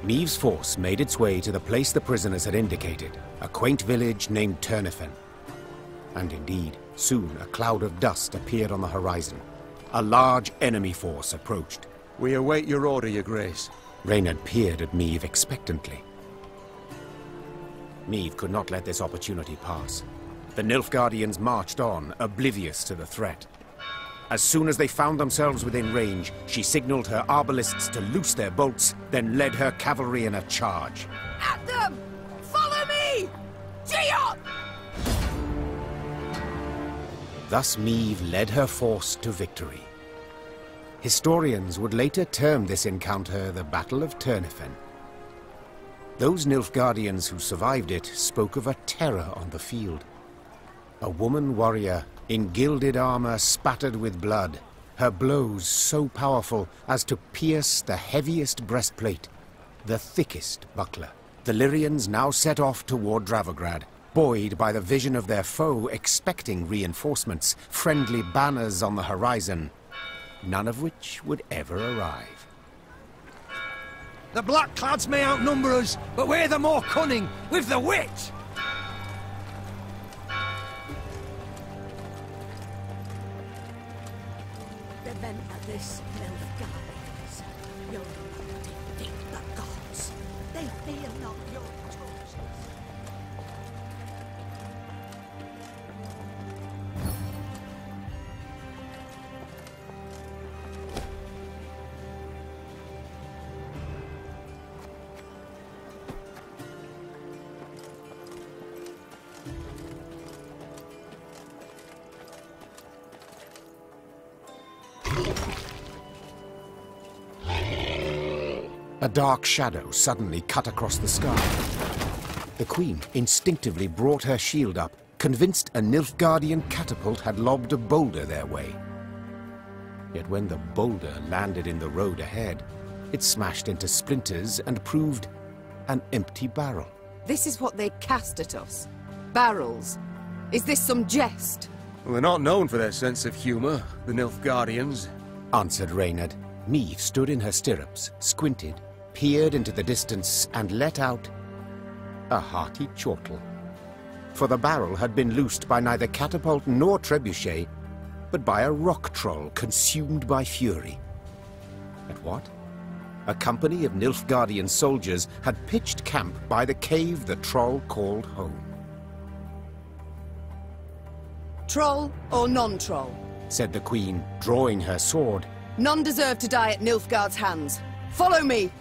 Meave's force made its way to the place the prisoners had indicated, a quaint village named Turniphen. And indeed, soon a cloud of dust appeared on the horizon. A large enemy force approached. We await your order, Your Grace. Reynard peered at Meave expectantly. Meave could not let this opportunity pass. The Nilfgaardians marched on, oblivious to the threat. As soon as they found themselves within range, she signaled her arbalists to loose their bolts, then led her cavalry in a charge. At them! Follow me! Geot! Thus Meave led her force to victory. Historians would later term this encounter the Battle of Turniphen. Those Nilfgaardians who survived it spoke of a terror on the field. A woman warrior in gilded armor spattered with blood, her blows so powerful as to pierce the heaviest breastplate, the thickest buckler. The Lyrians now set off toward Dravograd, buoyed by the vision of their foe expecting reinforcements, friendly banners on the horizon, none of which would ever arrive. The Blackclads may outnumber us, but we're the more cunning, with the wit! The men of this Nilfgaardians, your defeat the gods. They fear not your torches. A dark shadow suddenly cut across the sky. The Queen instinctively brought her shield up, convinced a Nilfgaardian catapult had lobbed a boulder their way. Yet when the boulder landed in the road ahead, it smashed into splinters and proved an empty barrel. This is what they cast at us. Barrels. Is this some jest? Well, they're not known for their sense of humor, the Nilfgaardians, answered Reynard. Meave stood in her stirrups, squinted, peered into the distance, and let out a hearty chortle. For the barrel had been loosed by neither catapult nor trebuchet, but by a rock troll consumed by fury. At what? A company of Nilfgaardian soldiers had pitched camp by the cave the troll called home. Troll or non-troll? Said the Queen, drawing her sword. None deserve to die at Nilfgaard's hands. Follow me!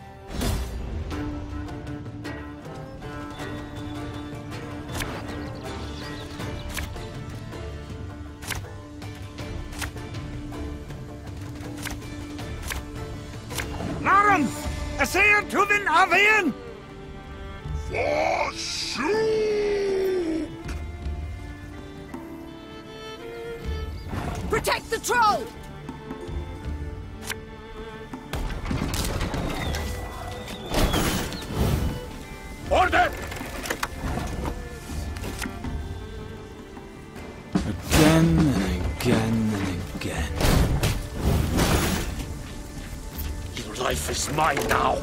Lawrence! Essayr to the Avian! For shoot! Protect the troll! Order! Again and again and again. Your life is mine now.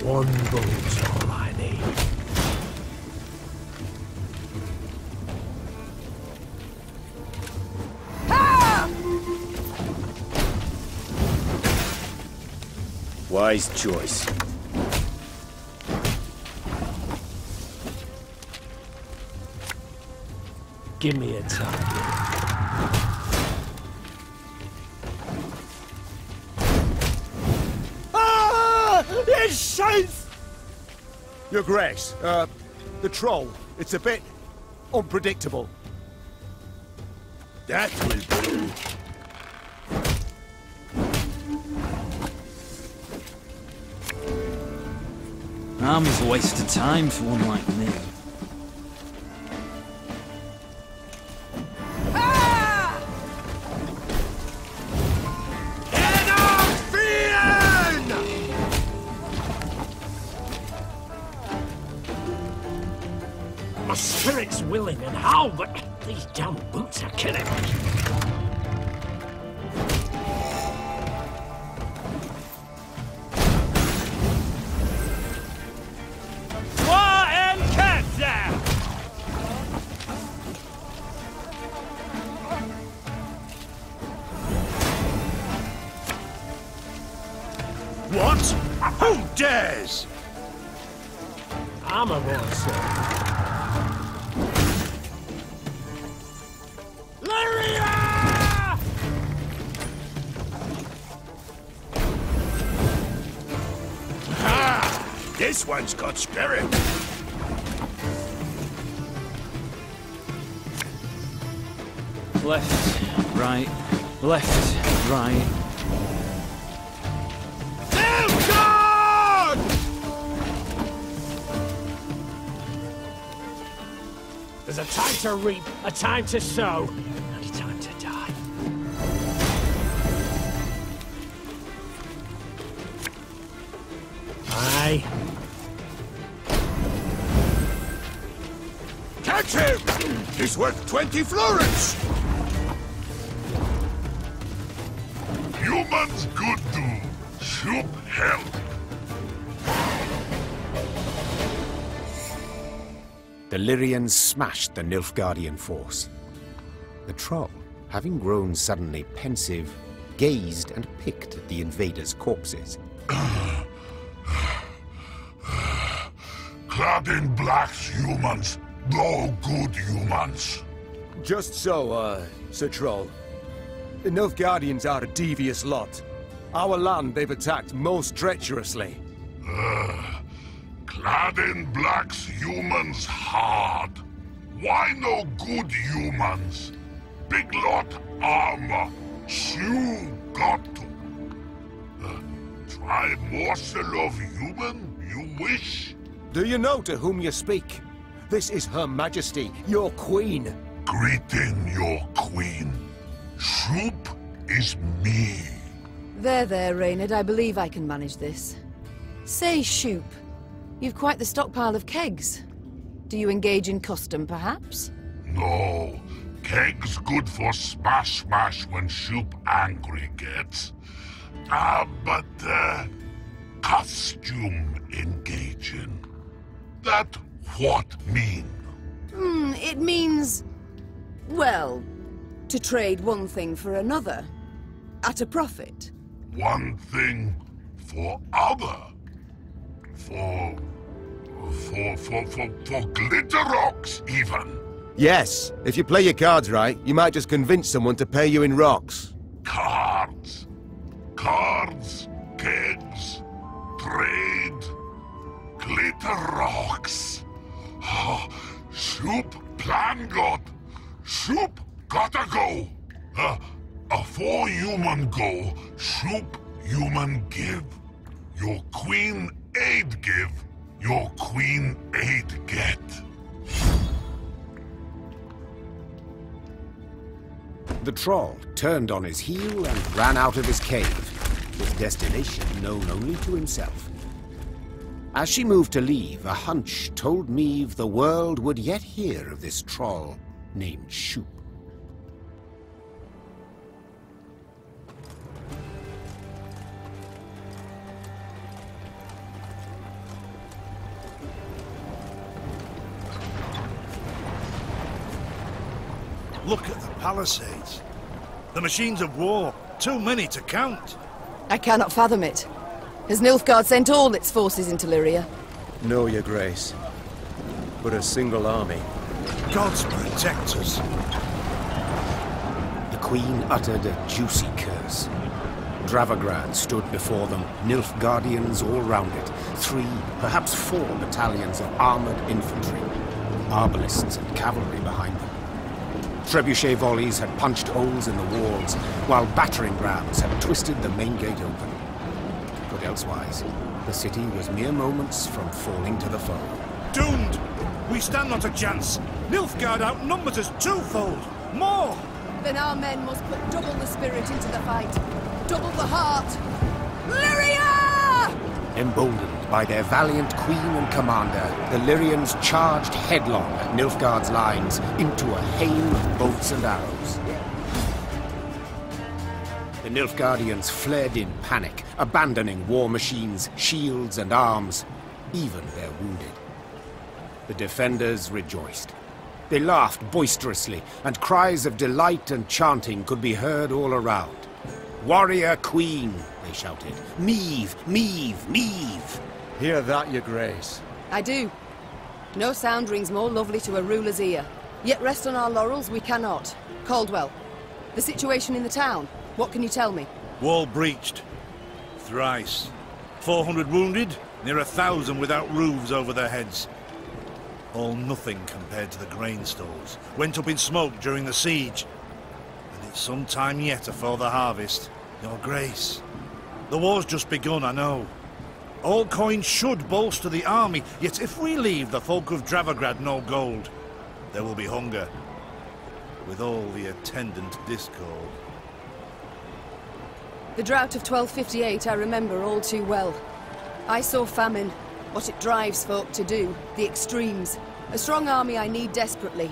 One bullet's all I need. Wise choice. Give me a target. It's safe! Your Grace, the troll, it's a bit unpredictable. That will do. Armor's a waste of time for one like me. My spirit's willing and how, but these damn boots are killing me. What? Who dares? I'm a monster. Lyria! Ha! This one's got spirit. Left, right, left, right. There's a time to reap, a time to sow, and a time to die. Aye. Catch him! He's worth 20 florins! Humans good do. Shoop help. The Lyrians smashed the Nilfgaardian force. The troll, having grown suddenly pensive, gazed and picked at the invaders' corpses. Clad in blacks humans, no good humans. Just so, Sir Troll. The Nilfgaardians are a devious lot. Our land they've attacked most treacherously. Clad in blacks humans hard. Why no good humans? Big lot armor. Shoe got to. Try morsel of human, you wish? Do you know to whom you speak? This is Her Majesty, your queen. Greeting your queen. Shoop is me. There, Reynard. I believe I can manage this. Say, Shoop, you've quite the stockpile of kegs. Do you engage in custom, perhaps? No. Kegs good for smash when Shoop angry gets. But costume engaging. That what mean? It means... well, to trade one thing for another. At a profit. One thing for other. For glitter rocks, even. Yes, if you play your cards right, you might just convince someone to pay you in rocks. Cards, kegs, trade, glitter rocks. Shoop plan got. Shoop gotta go. Afore human go, Shoop human give. Your queen aid give, your queen aid get. The troll turned on his heel and ran out of his cave, his destination known only to himself. As she moved to leave, a hunch told Meve the world would yet hear of this troll named Shoop. Look at the palisades. The machines of war. Too many to count. I cannot fathom it. Has Nilfgaard sent all its forces into Lyria? No, Your Grace. But a single army. Gods protect us. The Queen uttered a juicy curse. Dravagrad stood before them, Nilfgaardians all round it, 3, perhaps 4 battalions of armored infantry, arbalists and cavalry behind them. Trebuchet volleys had punched holes in the walls, while battering rams had twisted the main gate open. But elsewise, the city was mere moments from falling to the foe. Doomed! We stand not a chance. Nilfgaard outnumbers us twofold. More! Then our men must put double the spirit into the fight. Double the heart. Lyria! Emboldened by their valiant queen and commander, the Lyrians charged headlong at Nilfgaard's lines into a hail of bolts and arrows. The Nilfgaardians fled in panic, abandoning war machines, shields and arms, even their wounded. The defenders rejoiced. They laughed boisterously, and cries of delight and chanting could be heard all around. "Warrior Queen!" they shouted. "Meve! Meve! Meve!" Hear that, your grace? I do. No sound rings more lovely to a ruler's ear. Yet rest on our laurels we cannot. Caldwell, the situation in the town, what can you tell me? Wall breached. Thrice. 400 wounded, near 1,000 without roofs over their heads. All nothing compared to the grain stores. Went up in smoke during the siege. And it's some time yet afore the harvest. Your grace. The war's just begun, I know. All coins should bolster the army, yet if we leave the folk of Dravograd no gold, there will be hunger, with all the attendant discord. The drought of 1258 I remember all too well. I saw famine, what it drives folk to do, the extremes. A strong army I need desperately,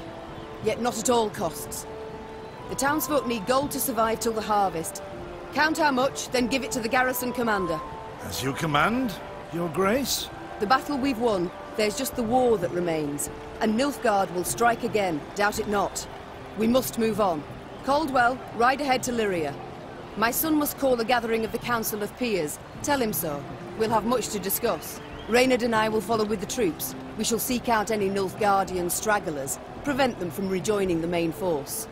yet not at all costs. The townsfolk need gold to survive till the harvest. Count how much, then give it to the garrison commander. As you command, your grace? The battle we've won, there's just the war that remains. And Nilfgaard will strike again, doubt it not. We must move on. Caldwell, ride ahead to Lyria. My son must call a gathering of the Council of Peers. Tell him so. We'll have much to discuss. Reynard and I will follow with the troops. We shall seek out any Nilfgaardian stragglers, prevent them from rejoining the main force.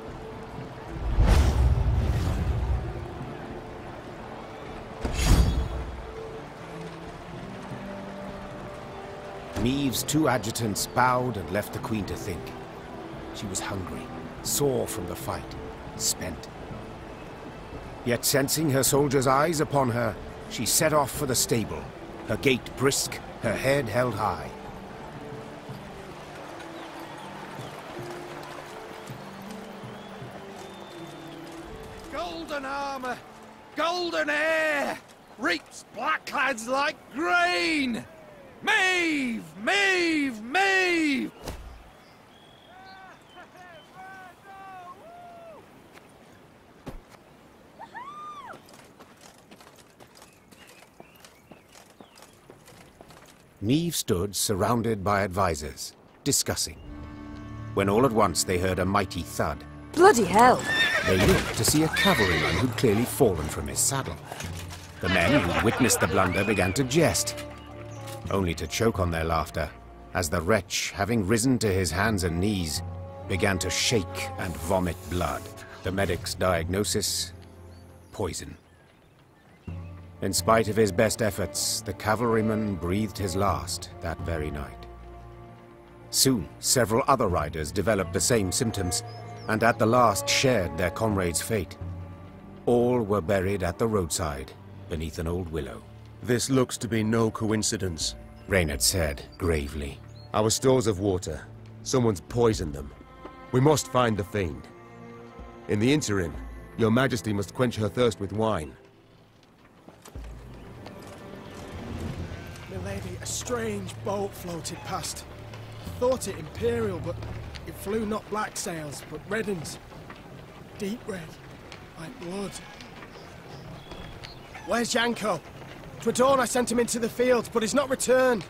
Meve's two adjutants bowed and left the Queen to think. She was hungry, sore from the fight, spent. Yet sensing her soldiers' eyes upon her, she set off for the stable, her gait brisk, her head held high. Golden armor, golden air, reaps blackclads like grain! Meve! Meve! Meve! Meve stood surrounded by advisors, discussing, when all at once they heard a mighty thud. Bloody hell! They looked to see a cavalryman who'd clearly fallen from his saddle. The men who'd witnessed the blunder began to jest, only to choke on their laughter, as the wretch, having risen to his hands and knees, began to shake and vomit blood. The medic's diagnosis: poison. In spite of his best efforts, the cavalryman breathed his last that very night. Soon, several other riders developed the same symptoms, and at the last shared their comrade's fate. All were buried at the roadside, beneath an old willow. This looks to be no coincidence, Reynard said gravely. Our stores of water. Someone's poisoned them. We must find the fiend. In the interim, your Majesty must quench her thirst with wine. Milady, a strange boat floated past. Thought it Imperial, but it flew not black sails, but red uns. Deep red, like blood. Where's Yanko? 'Twere dawn I sent him into the field, but he's not returned.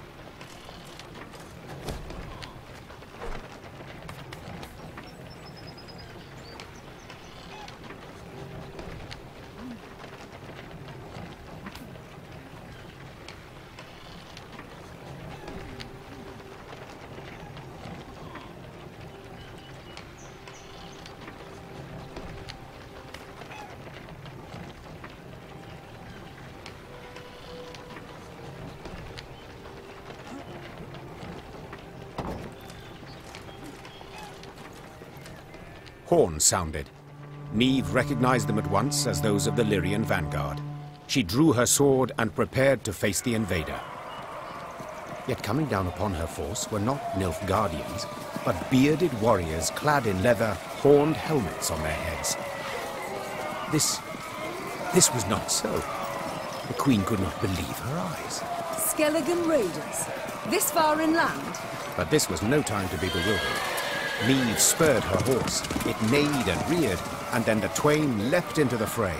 Horns sounded. Meve recognized them at once as those of the Lyrian vanguard. She drew her sword and prepared to face the invader. Yet coming down upon her force were not Nilfgaardians, but bearded warriors clad in leather, horned helmets on their heads. This was not so. The Queen could not believe her eyes. Skelligan raiders? This far inland? But this was no time to be bewildered. Meve spurred her horse. It neighed and reared, and then the twain leapt into the fray.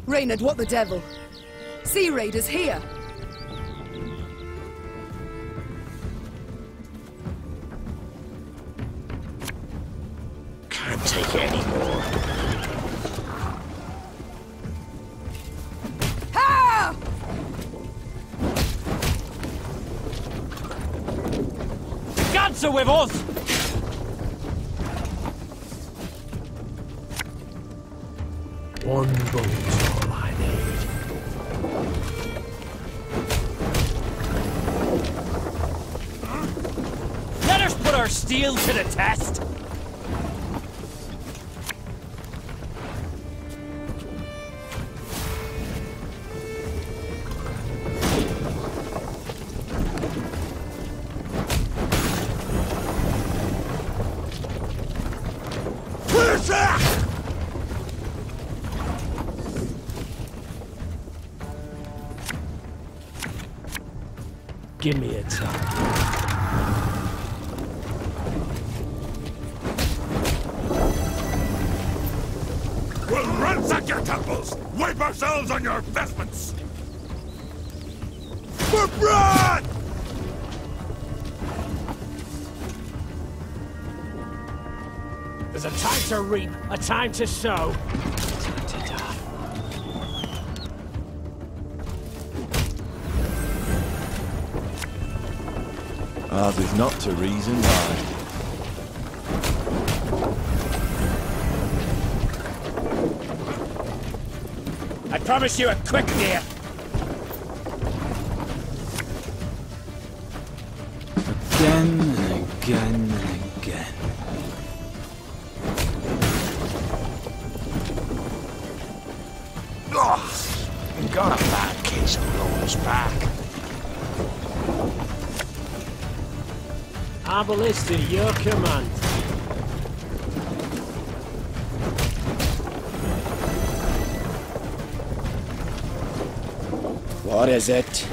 Reynard, what the devil? Sea raiders here! Can't take it anymore. Ha! The gods are with us! One boat's all I need. Let us put our steel to the test! Give me a time. We'll ransack your temples! Wipe ourselves on your vestments! For blood! There's a time to reap, a time to sow, a time to die. Ours is not to reason why. I promise you a quick death. Again and again and again. Oh, you got a bad case of Lord's back. Our ballista, your command. What is it?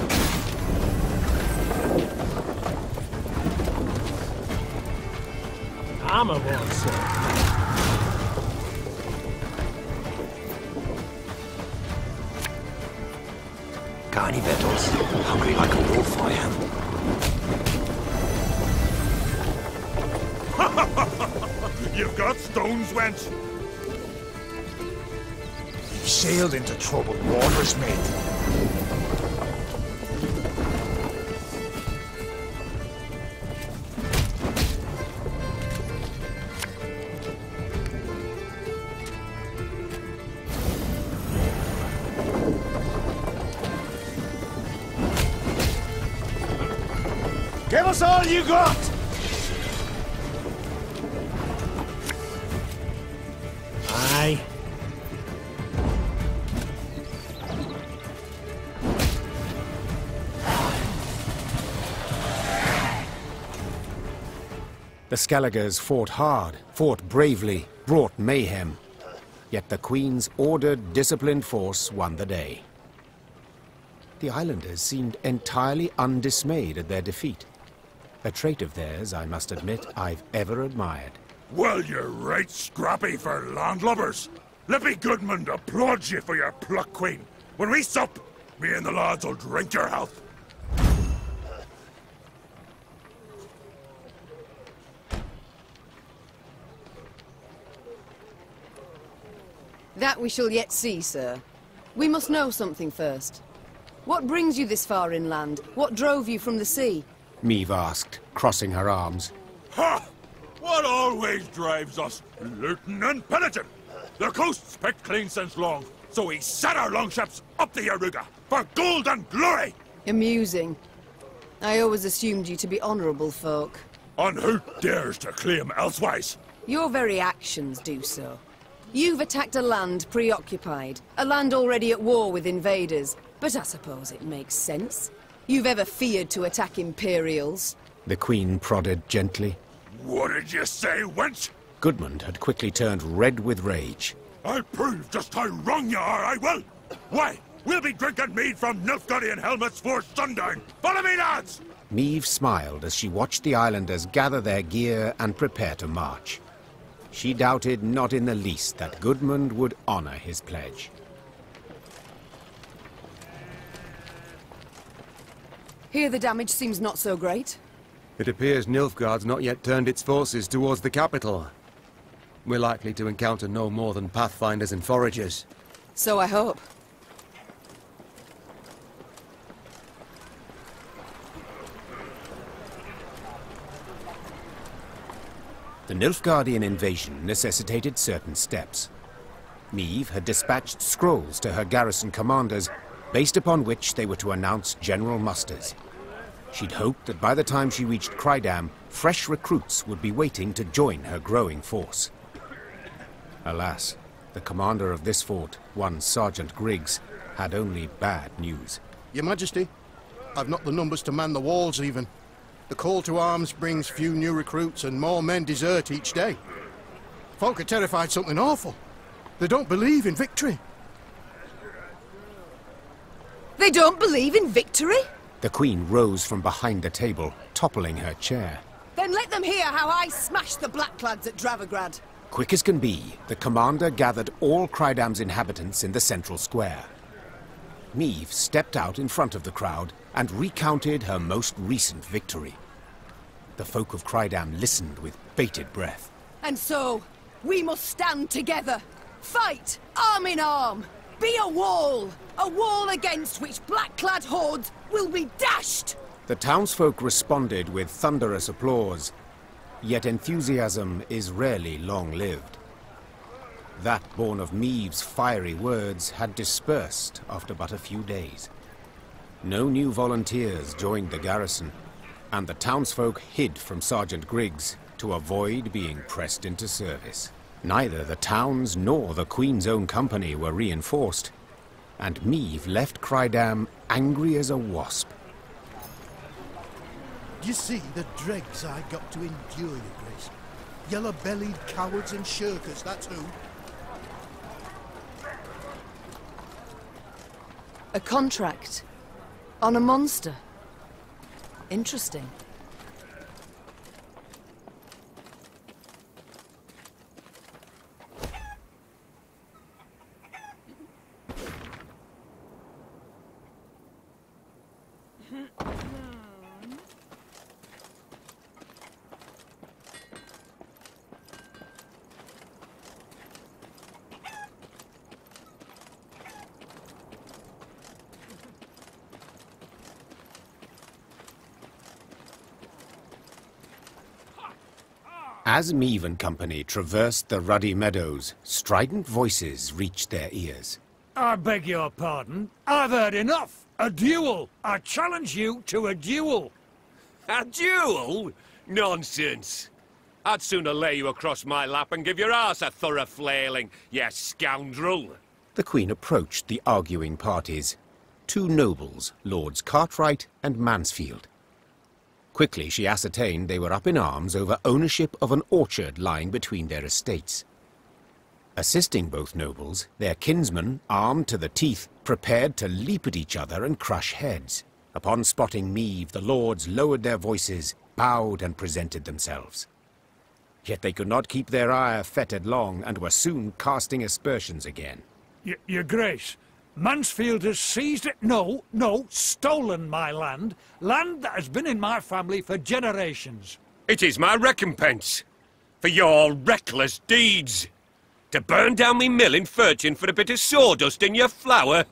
Armor wall, sir. Got any victuals? Hungry like a wolf, I am. You've got stones, wench. You've sailed into troubled waters, mate. Give us all you got! Aye. The Skelligers fought hard, fought bravely, brought mayhem. Yet the Queen's ordered, disciplined force won the day. The islanders seemed entirely undismayed at their defeat. A trait of theirs, I must admit, I've ever admired. Well, you're right scrappy for landlubbers. Lippy Goodman applauds you for your pluck, Queen. When we sup, me and the lads will drink your health. That we shall yet see, sir. We must know something first. What brings you this far inland? What drove you from the sea? Meve asked, crossing her arms. Ha! What always drives us? Looting and pillaging. The coast's picked clean since long, so we set our longships up the Yaruga for gold and glory! Amusing. I always assumed you to be honourable folk. And who dares to claim elsewise? Your very actions do so. You've attacked a land preoccupied, a land already at war with invaders, but I suppose it makes sense. You've ever feared to attack Imperials? The Queen prodded gently. What did you say, wench? Gudmund had quickly turned red with rage. I'll prove just how wrong you are, I will! Why, we'll be drinking mead from Nilfgaardian helmets for sundown! Follow me, lads! Maeve smiled as she watched the islanders gather their gear and prepare to march. She doubted not in the least that Gudmund would honor his pledge. Here the damage seems not so great. It appears Nilfgaard's not yet turned its forces towards the capital. We're likely to encounter no more than pathfinders and foragers. So I hope. The Nilfgaardian invasion necessitated certain steps. Maeve had dispatched scrolls to her garrison commanders, based upon which they were to announce general musters. She'd hoped that by the time she reached Krydam, fresh recruits would be waiting to join her growing force. Alas, the commander of this fort, one Sergeant Griggs, had only bad news. Your Majesty, I've not the numbers to man the walls even. The call to arms brings few new recruits and more men desert each day. Folk are terrified something awful. They don't believe in victory. They don't believe in victory? The Queen rose from behind the table, toppling her chair. Then let them hear how I smashed the Blacklads at Dravigrad. Quick as can be, the commander gathered all Krydam's inhabitants in the central square. Maeve stepped out in front of the crowd and recounted her most recent victory. The folk of Krydam listened with bated breath. And so, we must stand together. Fight, arm in arm. Be a wall against which black-clad hordes will be dashed! The townsfolk responded with thunderous applause, yet enthusiasm is rarely long-lived. That born of Maeve's fiery words had dispersed after but a few days. No new volunteers joined the garrison, and the townsfolk hid from Sergeant Griggs to avoid being pressed into service. Neither the towns nor the Queen's own company were reinforced, and Maeve left Krydam angry as a wasp. Do you see the dregs I got to endure, Your Grace? Yellow-bellied cowards and shirkers, that's who. A contract on a monster. Interesting. As Maeve and company traversed the ruddy meadows, strident voices reached their ears. I beg your pardon. I've heard enough. A duel. I challenge you to a duel. A duel? Nonsense. I'd sooner lay you across my lap and give your arse a thorough flailing, you scoundrel. The Queen approached the arguing parties. Two nobles, Lords Cartwright and Mansfield. Quickly she ascertained they were up in arms over ownership of an orchard lying between their estates. Assisting both nobles, their kinsmen, armed to the teeth, prepared to leap at each other and crush heads. Upon spotting Maeve, the lords lowered their voices, bowed and presented themselves. Yet they could not keep their ire fettered long, and were soon casting aspersions again. Your Grace, Mansfield has seized it. No, stolen my land. Land that has been in my family for generations. It is my recompense for your reckless deeds. To burn down me mill in Furchin for a bit of sawdust in your flour?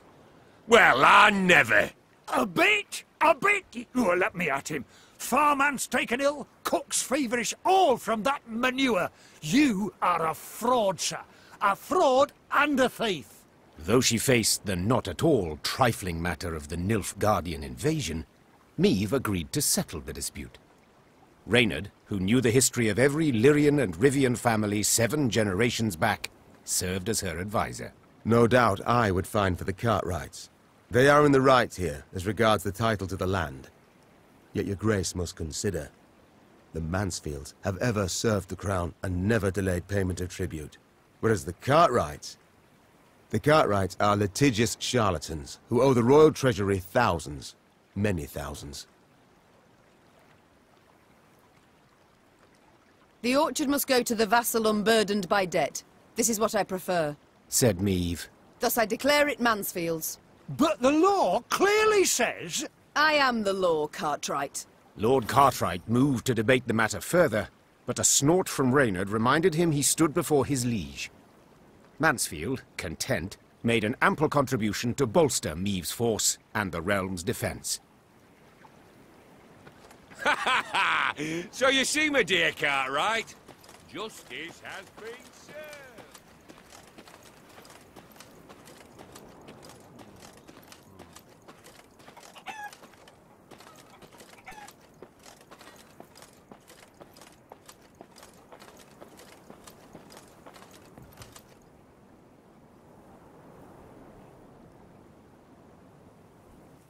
Well, I never. A bit? Oh, let me at him. Farmhands taken ill, cooks feverish, all from that manure. You are a fraud, sir. A fraud and a thief. Though she faced the not at all trifling matter of the Nilfgaardian invasion, Maeve agreed to settle the dispute. Reynard, who knew the history of every Lyrian and Rivian family 7 generations back, served as her advisor. No doubt I would find for the Cartwrights. They are in the right here, as regards the title to the land. Yet your grace must consider, the Mansfields have ever served the crown and never delayed payment of tribute. Whereas the Cartwrights are litigious charlatans who owe the royal treasury thousands, many thousands. The orchard must go to the vassal unburdened by debt. This is what I prefer, said Maeve. Thus I declare it Mansfield's. But the law clearly says... I am the law, Cartwright. Lord Cartwright moved to debate the matter further, but a snort from Reynard reminded him he stood before his liege. Mansfield, content, made an ample contribution to bolster Maeve's force and the realm's defense. Ha ha ha! So you see, my dear Cartwright, justice has been served.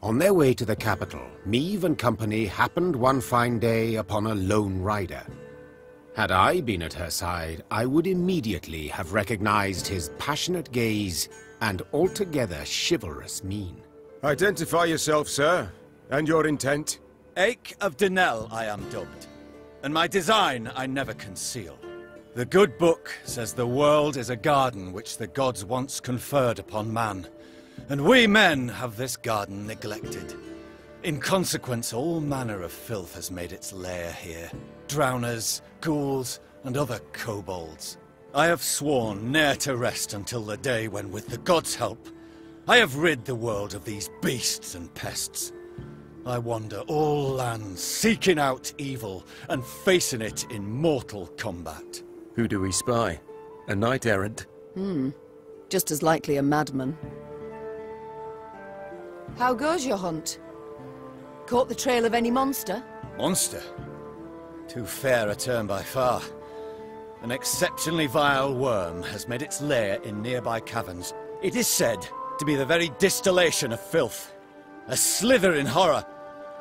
On their way to the capital, Maeve and company happened one fine day upon a lone rider. Had I been at her side, I would immediately have recognized his passionate gaze and altogether chivalrous mien. Identify yourself, sir, and your intent. Ache of Denel I am dubbed, and my design I never conceal. The good book says the world is a garden which the gods once conferred upon man. And we men have this garden neglected. In consequence, all manner of filth has made its lair here. Drowners, ghouls, and other kobolds. I have sworn ne'er to rest until the day when, with the gods' help, I have rid the world of these beasts and pests. I wander all lands, seeking out evil, and facing it in mortal combat. Who do we spy? A knight-errant? Just as likely a madman. How goes your hunt? Caught the trail of any monster? Monster? Too fair a term by far. An exceptionally vile worm has made its lair in nearby caverns. It is said to be the very distillation of filth. A slithering horror.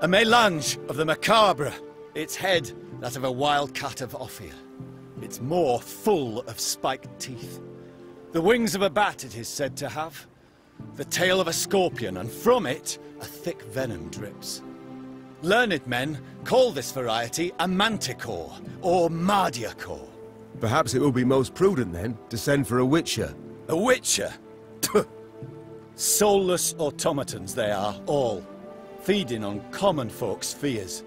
A mélange of the macabre. Its head, that of a wild cat of Ophir. Its maw full of spiked teeth. The wings of a bat it is said to have. The tail of a scorpion, and from it, a thick venom drips. Learned men call this variety a manticore, or mardiacore. Perhaps it will be most prudent, then, to send for a witcher. A witcher? Soulless automatons they are, all, feeding on common folks' fears.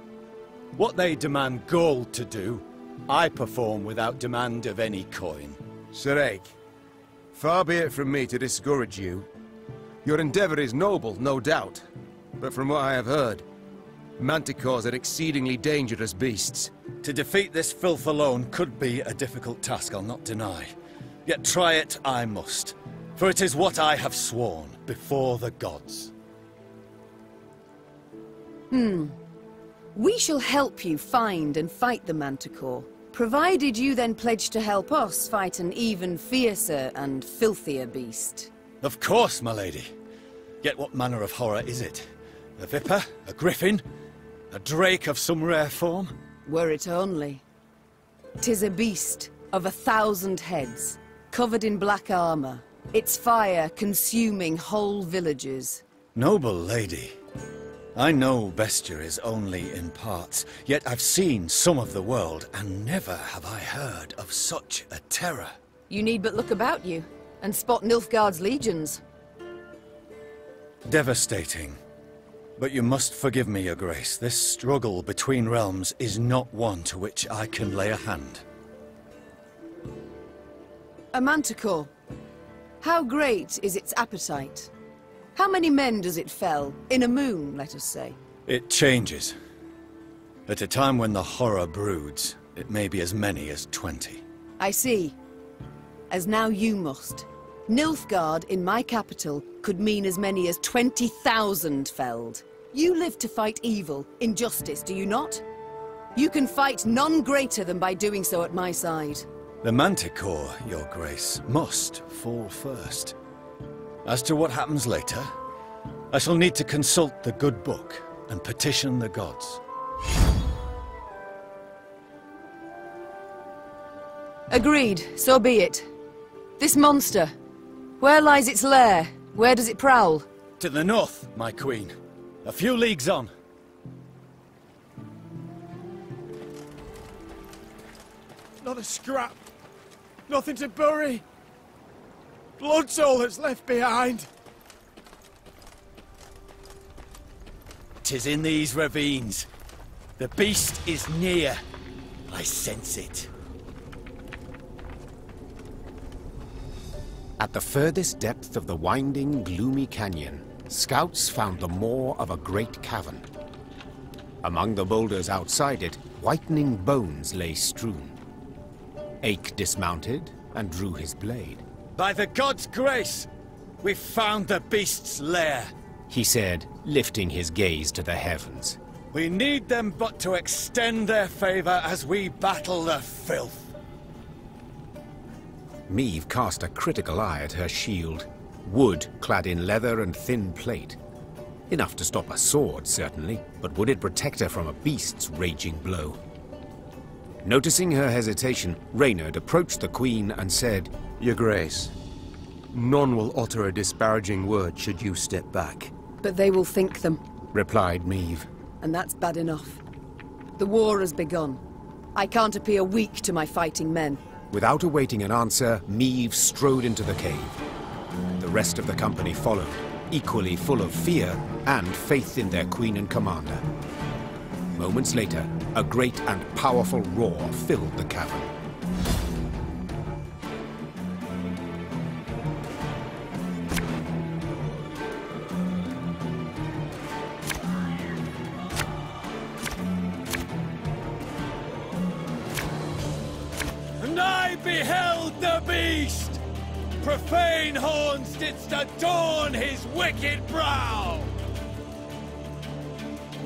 What they demand gold to do, I perform without demand of any coin. Sir Ake, far be it from me to discourage you. Your endeavor is noble, no doubt, but from what I have heard, manticores are exceedingly dangerous beasts. To defeat this filth alone could be a difficult task, I'll not deny. Yet try it I must, for it is what I have sworn before the gods. We shall help you find and fight the manticore, provided you then pledge to help us fight an even fiercer and filthier beast. Of course, my lady. Yet what manner of horror is it? A viper? A griffin? A drake of some rare form? Were it only. 'Tis a beast of 1,000 heads, covered in black armor, its fire consuming whole villages. Noble lady, I know bestiary is only in parts, yet I've seen some of the world, and never have I heard of such a terror. You need but look about you, and spot Nilfgaard's legions. Devastating. But you must forgive me, Your Grace. This struggle between realms is not one to which I can lay a hand. A manticore. How great is its appetite? How many men does it fell? In a moon, let us say. It changes. At a time when the horror broods, it may be as many as 20. I see. As now you must. Nilfgaard in my capital could mean as many as 20,000 felled. You live to fight evil, injustice, do you not? You can fight none greater than by doing so at my side. The Manticore, Your Grace, must fall first. As to what happens later, I shall need to consult the good book and petition the gods. Agreed, so be it. This monster, where lies its lair? Where does it prowl? To the north, my queen. A few leagues on. Not a scrap. Nothing to bury. Blood's all that's left behind. 'Tis in these ravines. The beast is near. I sense it. At the furthest depth of the winding, gloomy canyon, scouts found the maw of a great cavern. Among the boulders outside it, whitening bones lay strewn. Ake dismounted and drew his blade. By the god's grace, we've found the beast's lair, he said, lifting his gaze to the heavens. We need them but to extend their favor as we battle the filth. Meve cast a critical eye at her shield. Wood clad in leather and thin plate. Enough to stop a sword, certainly, but would it protect her from a beast's raging blow? Noticing her hesitation, Reynard approached the Queen and said, Your Grace, none will utter a disparaging word should you step back. But they will think them, replied Meve. And that's bad enough. The war has begun. I can't appear weak to my fighting men. Without awaiting an answer, Meve strode into the cave. The rest of the company followed, equally full of fear and faith in their queen and commander. Moments later, a great and powerful roar filled the cavern. And I beheld the beast! Profane horns didst adorn his wicked brow!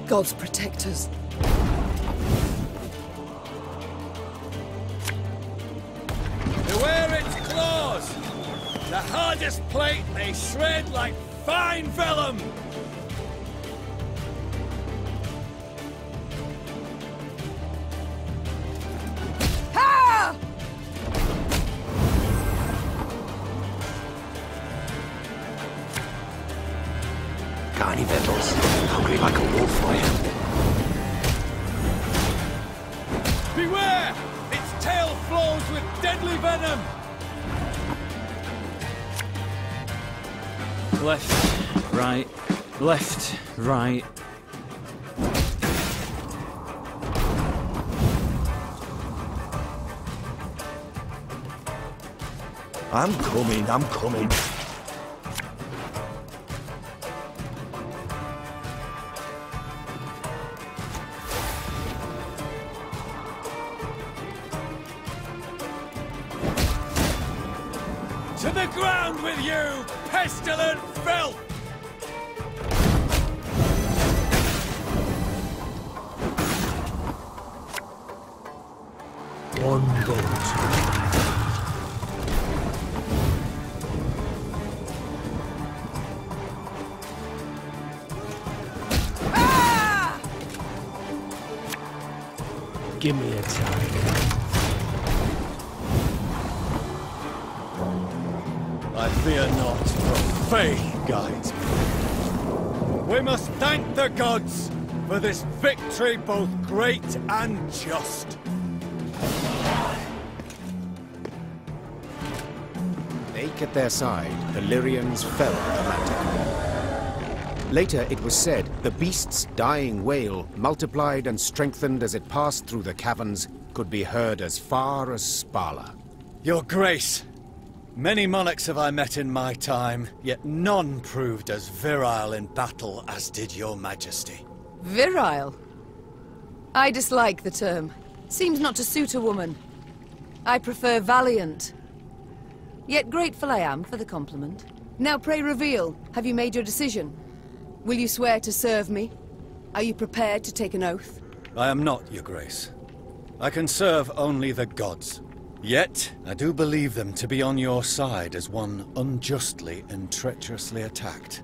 Gods protect us. Beware its claws! The hardest plate they shred like fine vellum! Ha! Got any victuals? Hungry like a wolf for you. Beware! Its tail flows with deadly venom! Left, right, left, right. I'm coming, I'm coming. To the ground with you, pestilent filth! One goat. Give me a time. I fear not, for faith guides me. We must thank the gods for this victory both great and just. Ake at their side, the Lyrians fell to the Manticore. Later, it was said, the beast's dying wail, multiplied and strengthened as it passed through the caverns, could be heard as far as Spala. Your Grace, many monarchs have I met in my time, yet none proved as virile in battle as did your Majesty. Virile? I dislike the term. Seems not to suit a woman. I prefer valiant. Yet grateful I am for the compliment. Now pray reveal, have you made your decision? Will you swear to serve me? Are you prepared to take an oath? I am not, Your Grace. I can serve only the gods. Yet, I do believe them to be on your side as one unjustly and treacherously attacked.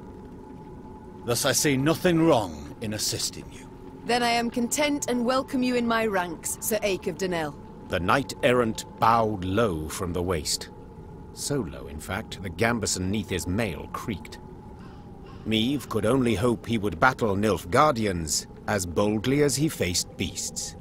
Thus I see nothing wrong in assisting you. Then I am content and welcome you in my ranks, Sir Ake of Dunel. The knight-errant bowed low from the waist. So low, in fact, the gambeson neath his mail creaked. Meave could only hope he would battle Nilfgaardians as boldly as he faced beasts.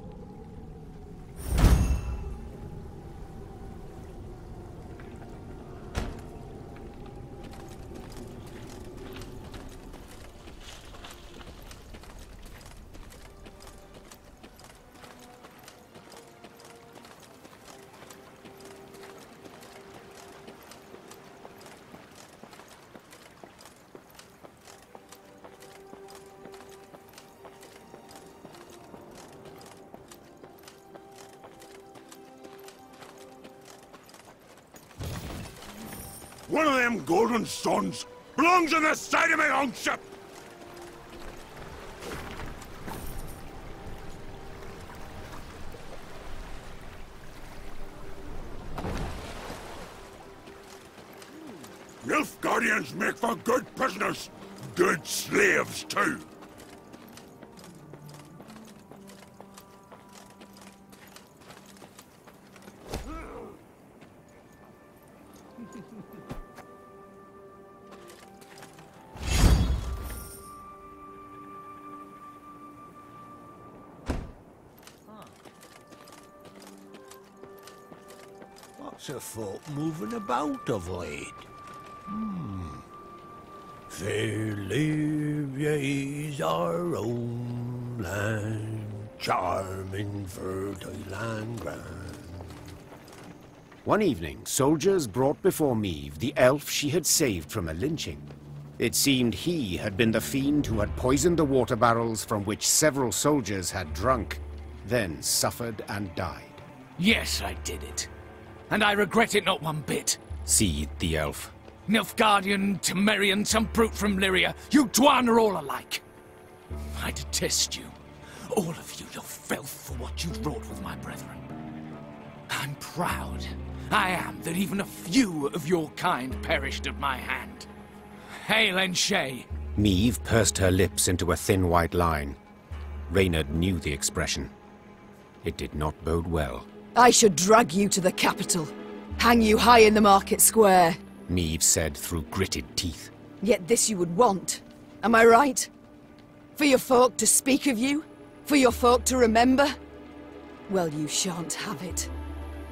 One of them golden sons belongs on the side of my own ship! Nilfgaardians make for good prisoners, good slaves too. What's a folk moving about of late? Fair Libya is our own land, charming, fertile and grand. One evening, soldiers brought before Meave the elf she had saved from a lynching. It seemed he had been the fiend who had poisoned the water barrels from which several soldiers had drunk, then suffered and died. Yes, I did it. And I regret it not one bit. Seethed the elf. Nilfgaardian, Temerian, some brute from Lyria, you Dwan are all alike. I detest you. All of you, your filth for what you wrought with my brethren. I'm proud. I am that even a few of your kind perished at my hand. Hail Enshay! Meave pursed her lips into a thin white line. Reynard knew the expression. It did not bode well. I should drag you to the capital. Hang you high in the market square. Meave said through gritted teeth. Yet this you would want. Am I right? For your folk to speak of you? For your folk to remember? Well, you shan't have it.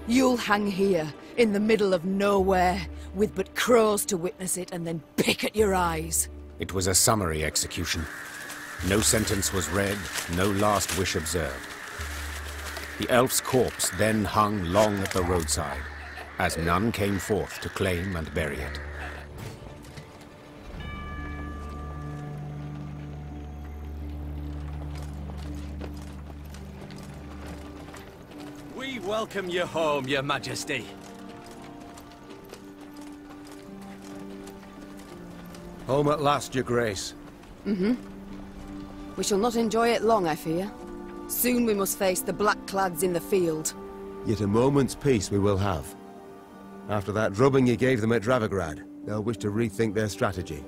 You'll hang here, in the middle of nowhere, with but crows to witness it and then pick at your eyes. It was a summary execution. No sentence was read, no last wish observed. The elf's corpse then hung long at the roadside, as none came forth to claim and bury it. We welcome you home, Your Majesty. Home at last, Your Grace. We shall not enjoy it long, I fear. Soon we must face the black-clads in the field. Yet a moment's peace we will have. After that drubbing you gave them at Dravograd, they'll wish to rethink their strategy.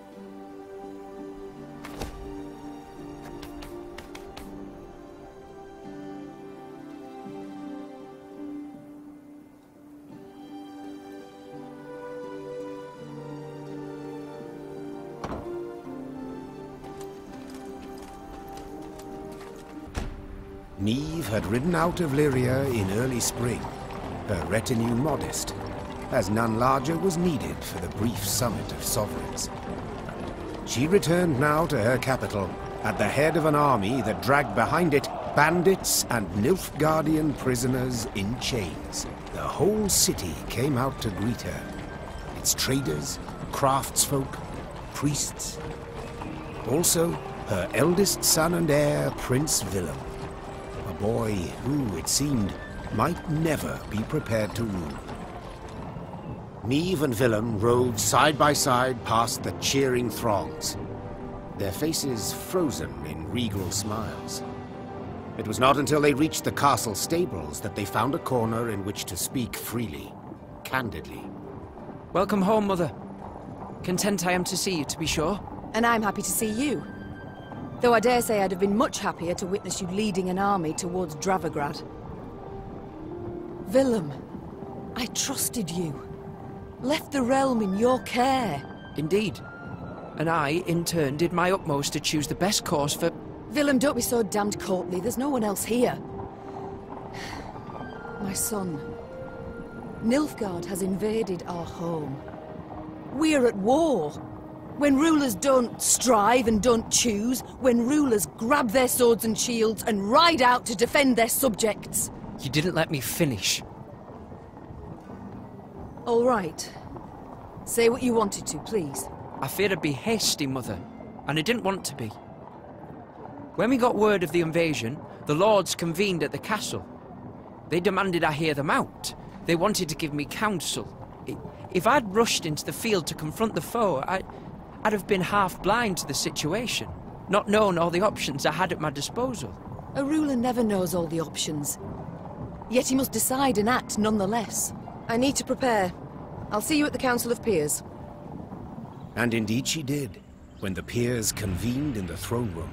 Meave had ridden out of Lyria in early spring, her retinue modest, as none larger was needed for the brief summit of sovereigns. She returned now to her capital, at the head of an army that dragged behind it bandits and Nilfgaardian prisoners in chains. The whole city came out to greet her. Its traders, craftsfolk, priests. Also, her eldest son and heir, Prince Willem. A boy who, it seemed, might never be prepared to rule. Meave and Willem rode side by side past the cheering throngs, their faces frozen in regal smiles. It was not until they reached the castle stables that they found a corner in which to speak freely, candidly. Welcome home, Mother. Content I am to see you, to be sure. And I'm happy to see you. Though I dare say I'd have been much happier to witness you leading an army towards Dravigrad. Willem, I trusted you. Left the realm in your care. Indeed. And I, in turn, did my utmost to choose the best course for... Willem, don't be so damned courtly. There's no one else here. My son. Nilfgaard has invaded our home. We're at war. When rulers don't strive and don't choose, when rulers grab their swords and shields and ride out to defend their subjects. You didn't let me finish. All right. Say what you wanted to, please. I feared I'd be hasty, Mother, and I didn't want to be. When we got word of the invasion, the lords convened at the castle. They demanded I hear them out. They wanted to give me counsel. If I'd rushed into the field to confront the foe, I'd have been half blind to the situation, not known all the options I had at my disposal. A ruler never knows all the options. Yet he must decide and act nonetheless. I need to prepare. I'll see you at the Council of Peers. And indeed she did, when the peers convened in the throne room.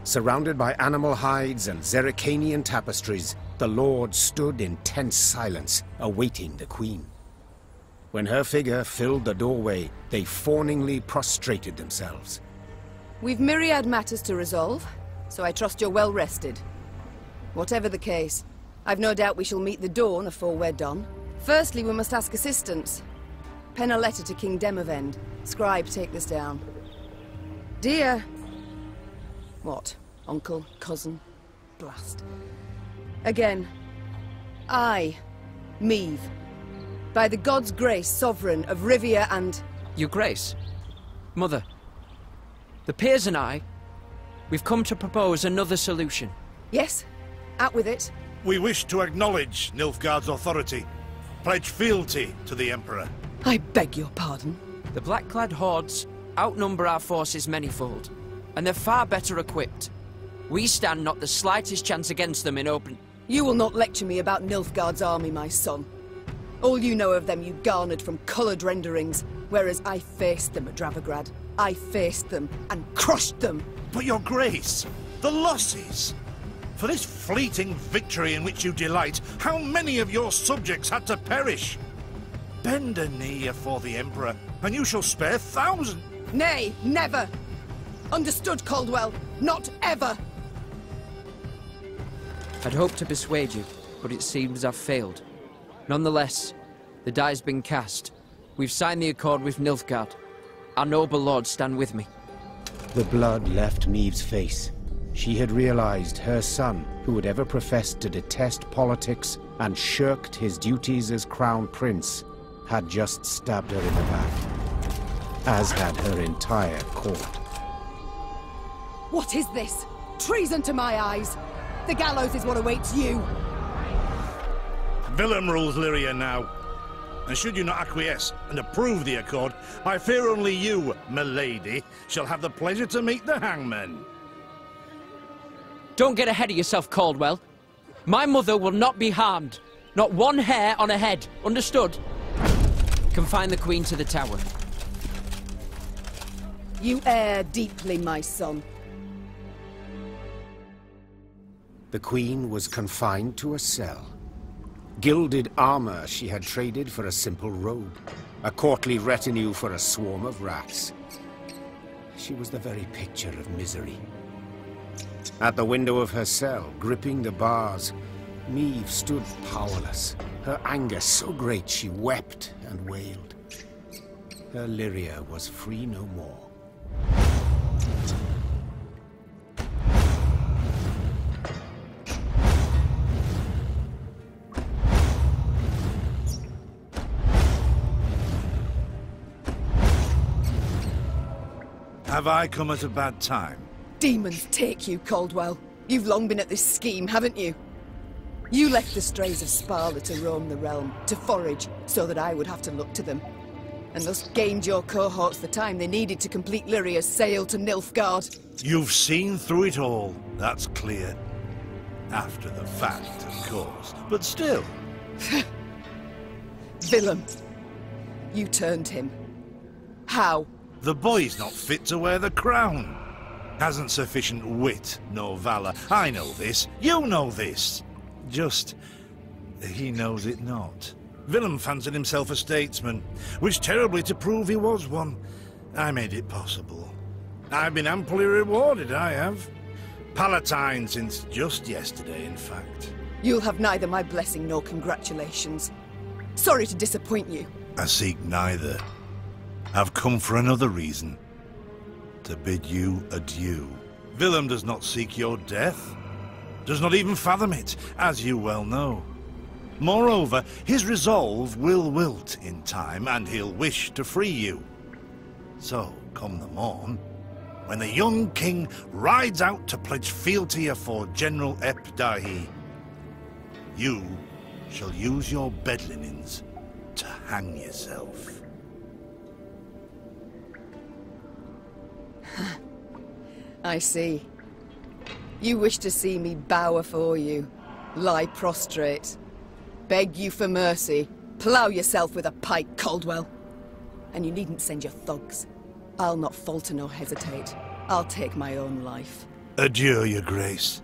Surrounded by animal hides and Zerrikanian tapestries, the lords stood in tense silence, awaiting the queen. When her figure filled the doorway, they fawningly prostrated themselves. We've myriad matters to resolve, so I trust you're well rested. Whatever the case, I've no doubt we shall meet the dawn afore we're done. Firstly, we must ask assistance. Pen a letter to King Demavend. Scribe, take this down. Dear... What? Uncle? Cousin? Blast. Again. I, Meve, by the God's grace, sovereign of Rivia and... Your Grace. Mother. The peers and I, we've come to propose another solution. Yes? Out with it. We wish to acknowledge Nilfgaard's authority. Pledge fealty to the Emperor. I beg your pardon. The black-clad hordes outnumber our forces manyfold, and they're far better equipped. We stand not the slightest chance against them in open... You will not lecture me about Nilfgaard's army, my son. All you know of them you garnered from coloured renderings, whereas I faced them at Dravigrad. I faced them and crushed them. But your grace, the losses! For this fleeting victory in which you delight, how many of your subjects had to perish? Bend a knee afore the Emperor, and you shall spare thousands. Nay, never! Understood, Caldwell? Not ever! I'd hoped to persuade you, but it seems I've failed. Nonetheless, the die's been cast. We've signed the accord with Nilfgaard. Our noble lords stand with me. The blood left Meve's face. She had realized her son, who had ever professed to detest politics and shirked his duties as crown prince, had just stabbed her in the back, as had her entire court. What is this? Treason to my eyes! The gallows is what awaits you! Willem rules Lyria now. And should you not acquiesce and approve the accord, I fear only you, milady, shall have the pleasure to meet the hangman. Don't get ahead of yourself, Caldwell. My mother will not be harmed. Not one hair on her head. Understood? Confine the Queen to the tower. You err deeply, my son. The Queen was confined to a cell. Gilded armor she had traded for a simple robe. A courtly retinue for a swarm of rats. She was the very picture of misery. At the window of her cell, gripping the bars, Meve stood powerless. Her anger so great she wept and wailed. Her Lyria was free no more. Have I come at a bad time? Demons take you, Caldwell. You've long been at this scheme, haven't you? You left the strays of Sparla to roam the realm, to forage, so that I would have to look to them. And thus gained your cohorts the time they needed to complete Lyria's sail to Nilfgaard. You've seen through it all, that's clear. After the fact, of course. But still. Villain. You turned him. How? The boy's not fit to wear the crown. Hasn't sufficient wit nor valor. I know this. You know this. Just... he knows it not. Willem fancied himself a statesman. Wished terribly to prove he was one. I made it possible. I've been amply rewarded, I have. Palatine since just yesterday, in fact. You'll have neither my blessing nor congratulations. Sorry to disappoint you. I seek neither. I've come for another reason. To bid you adieu. Willem does not seek your death. Does not even fathom it, as you well know. Moreover, his resolve will wilt in time, and he'll wish to free you. So, come the morn, when the young king rides out to pledge fealty afore General Ep Dahi, you shall use your bed linens to hang yourself. I see. You wish to see me bow afore you, lie prostrate, beg you for mercy, plough yourself with a pike, Caldwell. And you needn't send your thugs. I'll not falter nor hesitate. I'll take my own life. Adieu, your grace.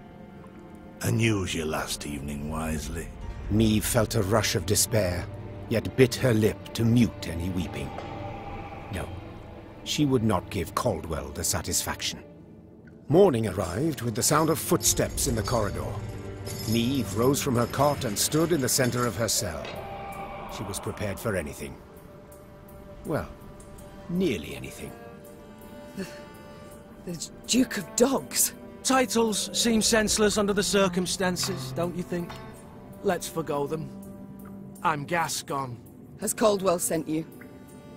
And use your last evening wisely. Maeve felt a rush of despair, yet bit her lip to mute any weeping. No, she would not give Caldwell the satisfaction. Morning arrived with the sound of footsteps in the corridor. Maeve rose from her cot and stood in the center of her cell. She was prepared for anything. Well, nearly anything. The Duke of Dogs. Titles seem senseless under the circumstances, don't you think? Let's forgo them. I'm Gascon. Has Caldwell sent you?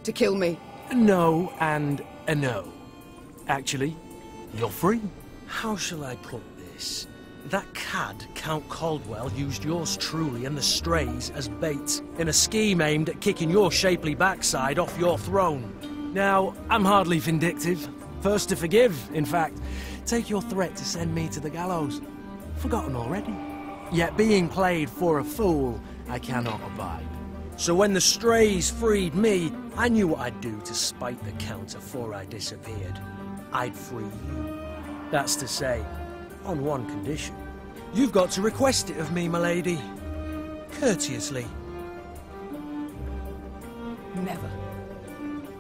To kill me? No and a no. Actually, you're free. How shall I put this? That cad, Count Caldwell, used yours truly and the strays as bait in a scheme aimed at kicking your shapely backside off your throne. Now, I'm hardly vindictive. First to forgive, in fact. Take your threat to send me to the gallows. Forgotten already. Yet being played for a fool, I cannot abide. So when the strays freed me, I knew what I'd do to spite the Count afore I disappeared. I'd free you. That's to say, on one condition. You've got to request it of me, my lady. Courteously. Never.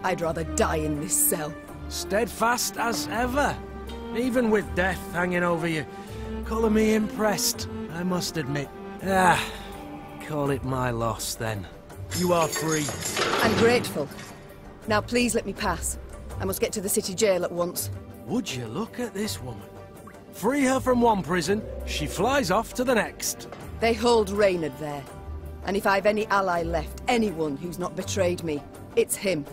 I'd rather die in this cell. Steadfast as ever. Even with death hanging over you. Colour me impressed, I must admit. Call it my loss, then. You are free. I'm grateful. Now please let me pass. I must get to the city jail at once. Would you look at this woman? Free her from one prison, she flies off to the next. They hold Reynard there. And if I've any ally left, anyone who's not betrayed me, it's him.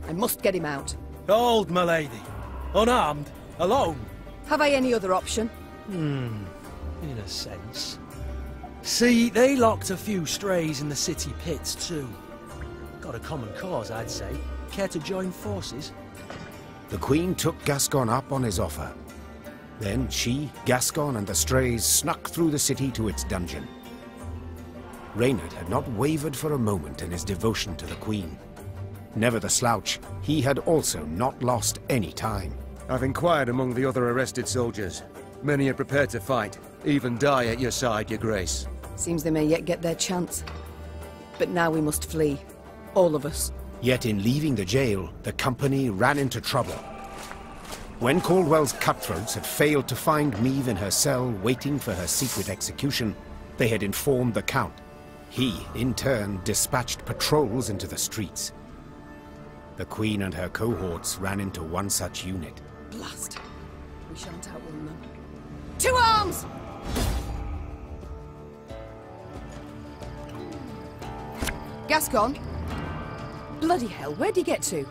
I must get him out. Hold, my lady. Unarmed? Alone? Have I any other option? In a sense. See, they locked a few strays in the city pits, too. Got a common cause, I'd say. Care to join forces? The Queen took Gascon up on his offer. Then she, Gascon, and the strays snuck through the city to its dungeon. Reynard had not wavered for a moment in his devotion to the Queen. Never the slouch, he had also not lost any time. I've inquired among the other arrested soldiers. Many are prepared to fight, even die at your side, your grace. Seems they may yet get their chance. But now we must flee. All of us. Yet in leaving the jail, the company ran into trouble. When Caldwell's cutthroats had failed to find Maeve in her cell waiting for her secret execution, they had informed the Count. He, in turn, dispatched patrols into the streets. The Queen and her cohorts ran into one such unit. Blast. We shan't outrun them. To arms! Gascon? Bloody hell, where'd he get to?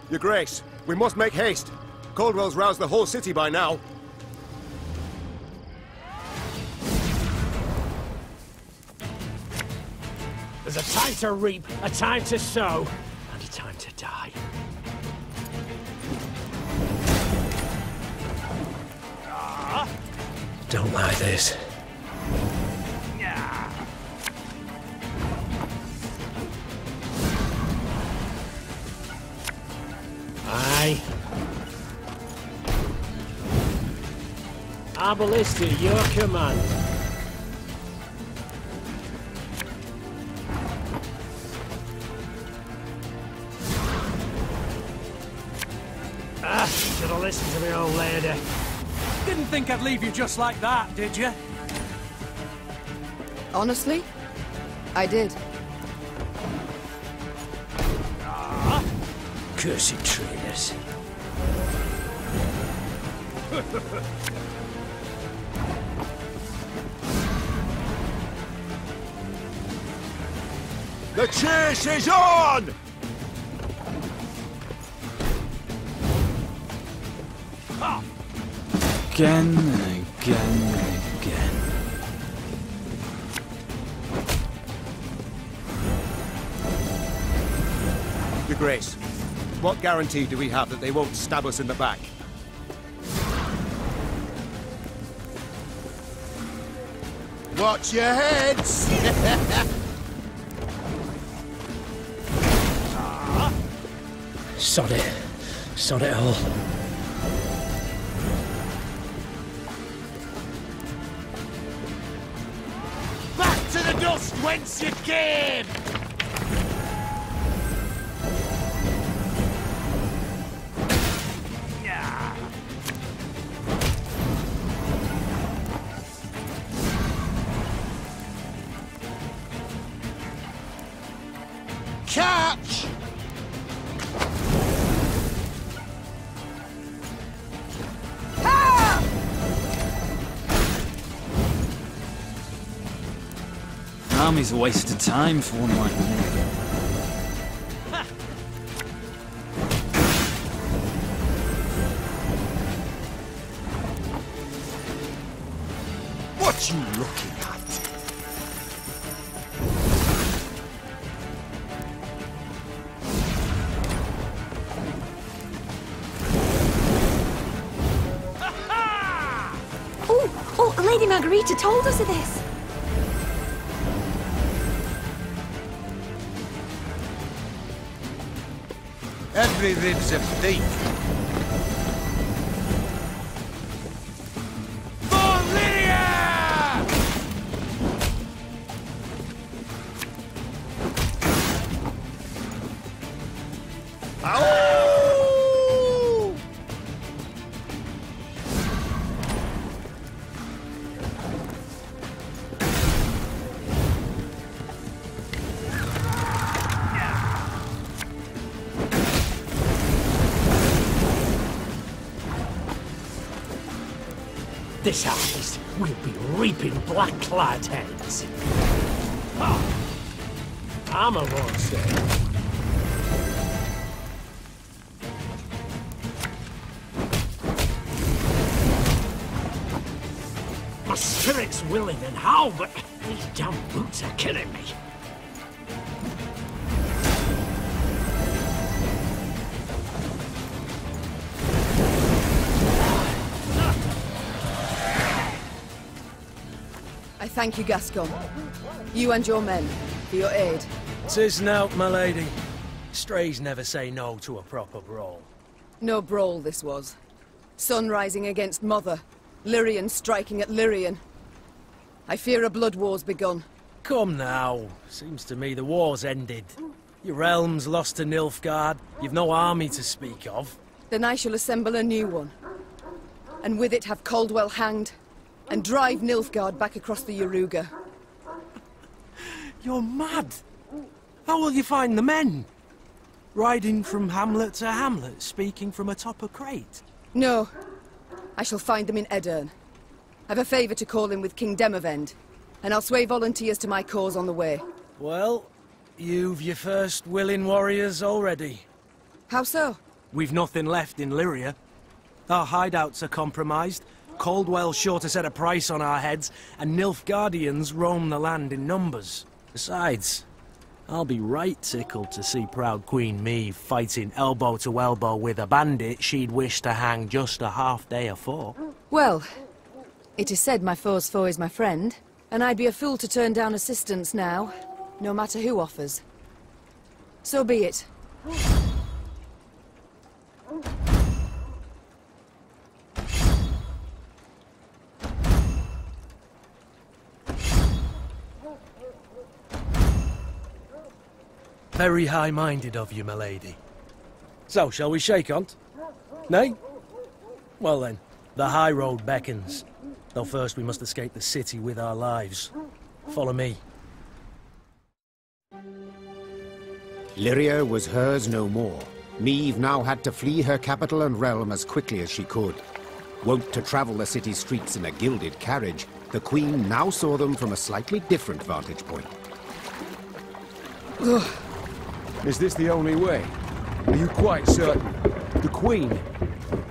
Your grace, we must make haste. Caldwell's roused the whole city by now. There's a time to reap, a time to sow, and a time to die. Don't like this. Aye. Our ballista, your command. Should have listened to me old lady. Didn't think I'd leave you just like that, did you? Honestly, I did. Cursed traitors. The chase is on! Again and again and again. Your Grace, what guarantee do we have that they won't stab us in the back? Watch your heads! Sod it. Sod it all. Back to the dust whence you came! Catch! Army's a waste of time for one like me. What you looking at? Oh, Lady Margarita told us of this. Every rib's a thief. For Lydia! Ow! This harvest will be reaping black-clad heads. I'm a monster. My spirit's willing and how, but these damn boots are killing me. I thank you, Gascon. You and your men, for your aid. 'Tis nought, my lady. Strays never say no to a proper brawl. No brawl this was. Sun rising against Mother. Lyrian striking at Lyrian. I fear a blood war's begun. Come now. Seems to me the war's ended. Your realm's lost to Nilfgaard. You've no army to speak of. Then I shall assemble a new one. And with it have Caldwell hanged. And drive Nilfgaard back across the Yaruga. You're mad. How will you find the men? Riding from hamlet to hamlet, speaking from atop a crate? No. I shall find them in Edirn. I've a favour to call in with King Demavend, and I'll sway volunteers to my cause on the way. Well, you've your first willing warriors already. How so? We've nothing left in Lyria. Our hideouts are compromised. Caldwell's sure to set a price on our heads, and Nilfgaardians roam the land in numbers. Besides, I'll be right tickled to see proud Queen Meve fighting elbow to elbow with a bandit she'd wish to hang just a half day afore. Well, It is said my foe's foe is my friend, and I'd be a fool to turn down assistance now, no matter who offers. So be it. Very high-minded of you, my lady. So, shall we shake on't? Nay? Well then, the high road beckons. Though first we must escape the city with our lives. Follow me. Lyria was hers no more. Maeve now had to flee her capital and realm as quickly as she could. Wont to travel the city streets in a gilded carriage, the Queen now saw them from a slightly different vantage point. Is this the only way? Are you quite certain? The Queen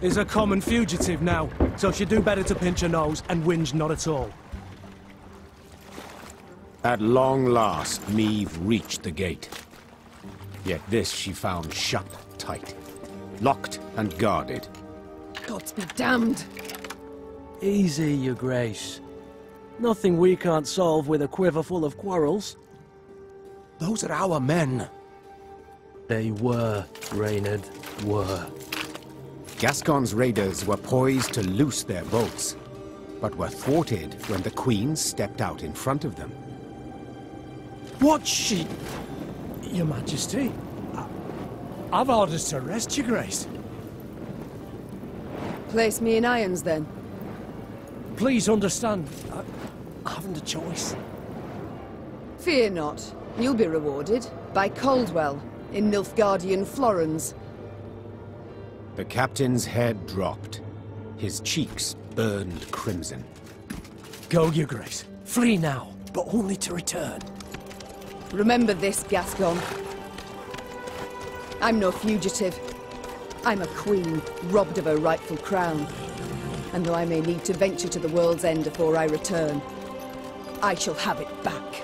is a common fugitive now, so she'd do better to pinch her nose and whinge not at all. At long last, Maeve reached the gate. Yet this she found shut tight, locked and guarded. Gods be damned! Easy, your grace. Nothing we can't solve with a quiver full of quarrels. Those are our men. They were, Reynard, were. Gascon's raiders were poised to loose their boats, but were thwarted when the Queen stepped out in front of them. What's she... Your Majesty? I've orders to arrest your grace. Place me in irons, then. Please understand, I haven't a choice. Fear not. You'll be rewarded by Caldwell in Nilfgaardian Florence. The captain's head dropped. His cheeks burned crimson. Go, your grace. Flee now, but only to return. Remember this, Gascon. I'm no fugitive. I'm a queen, robbed of her rightful crown. And though I may need to venture to the world's end before I return, I shall have it back.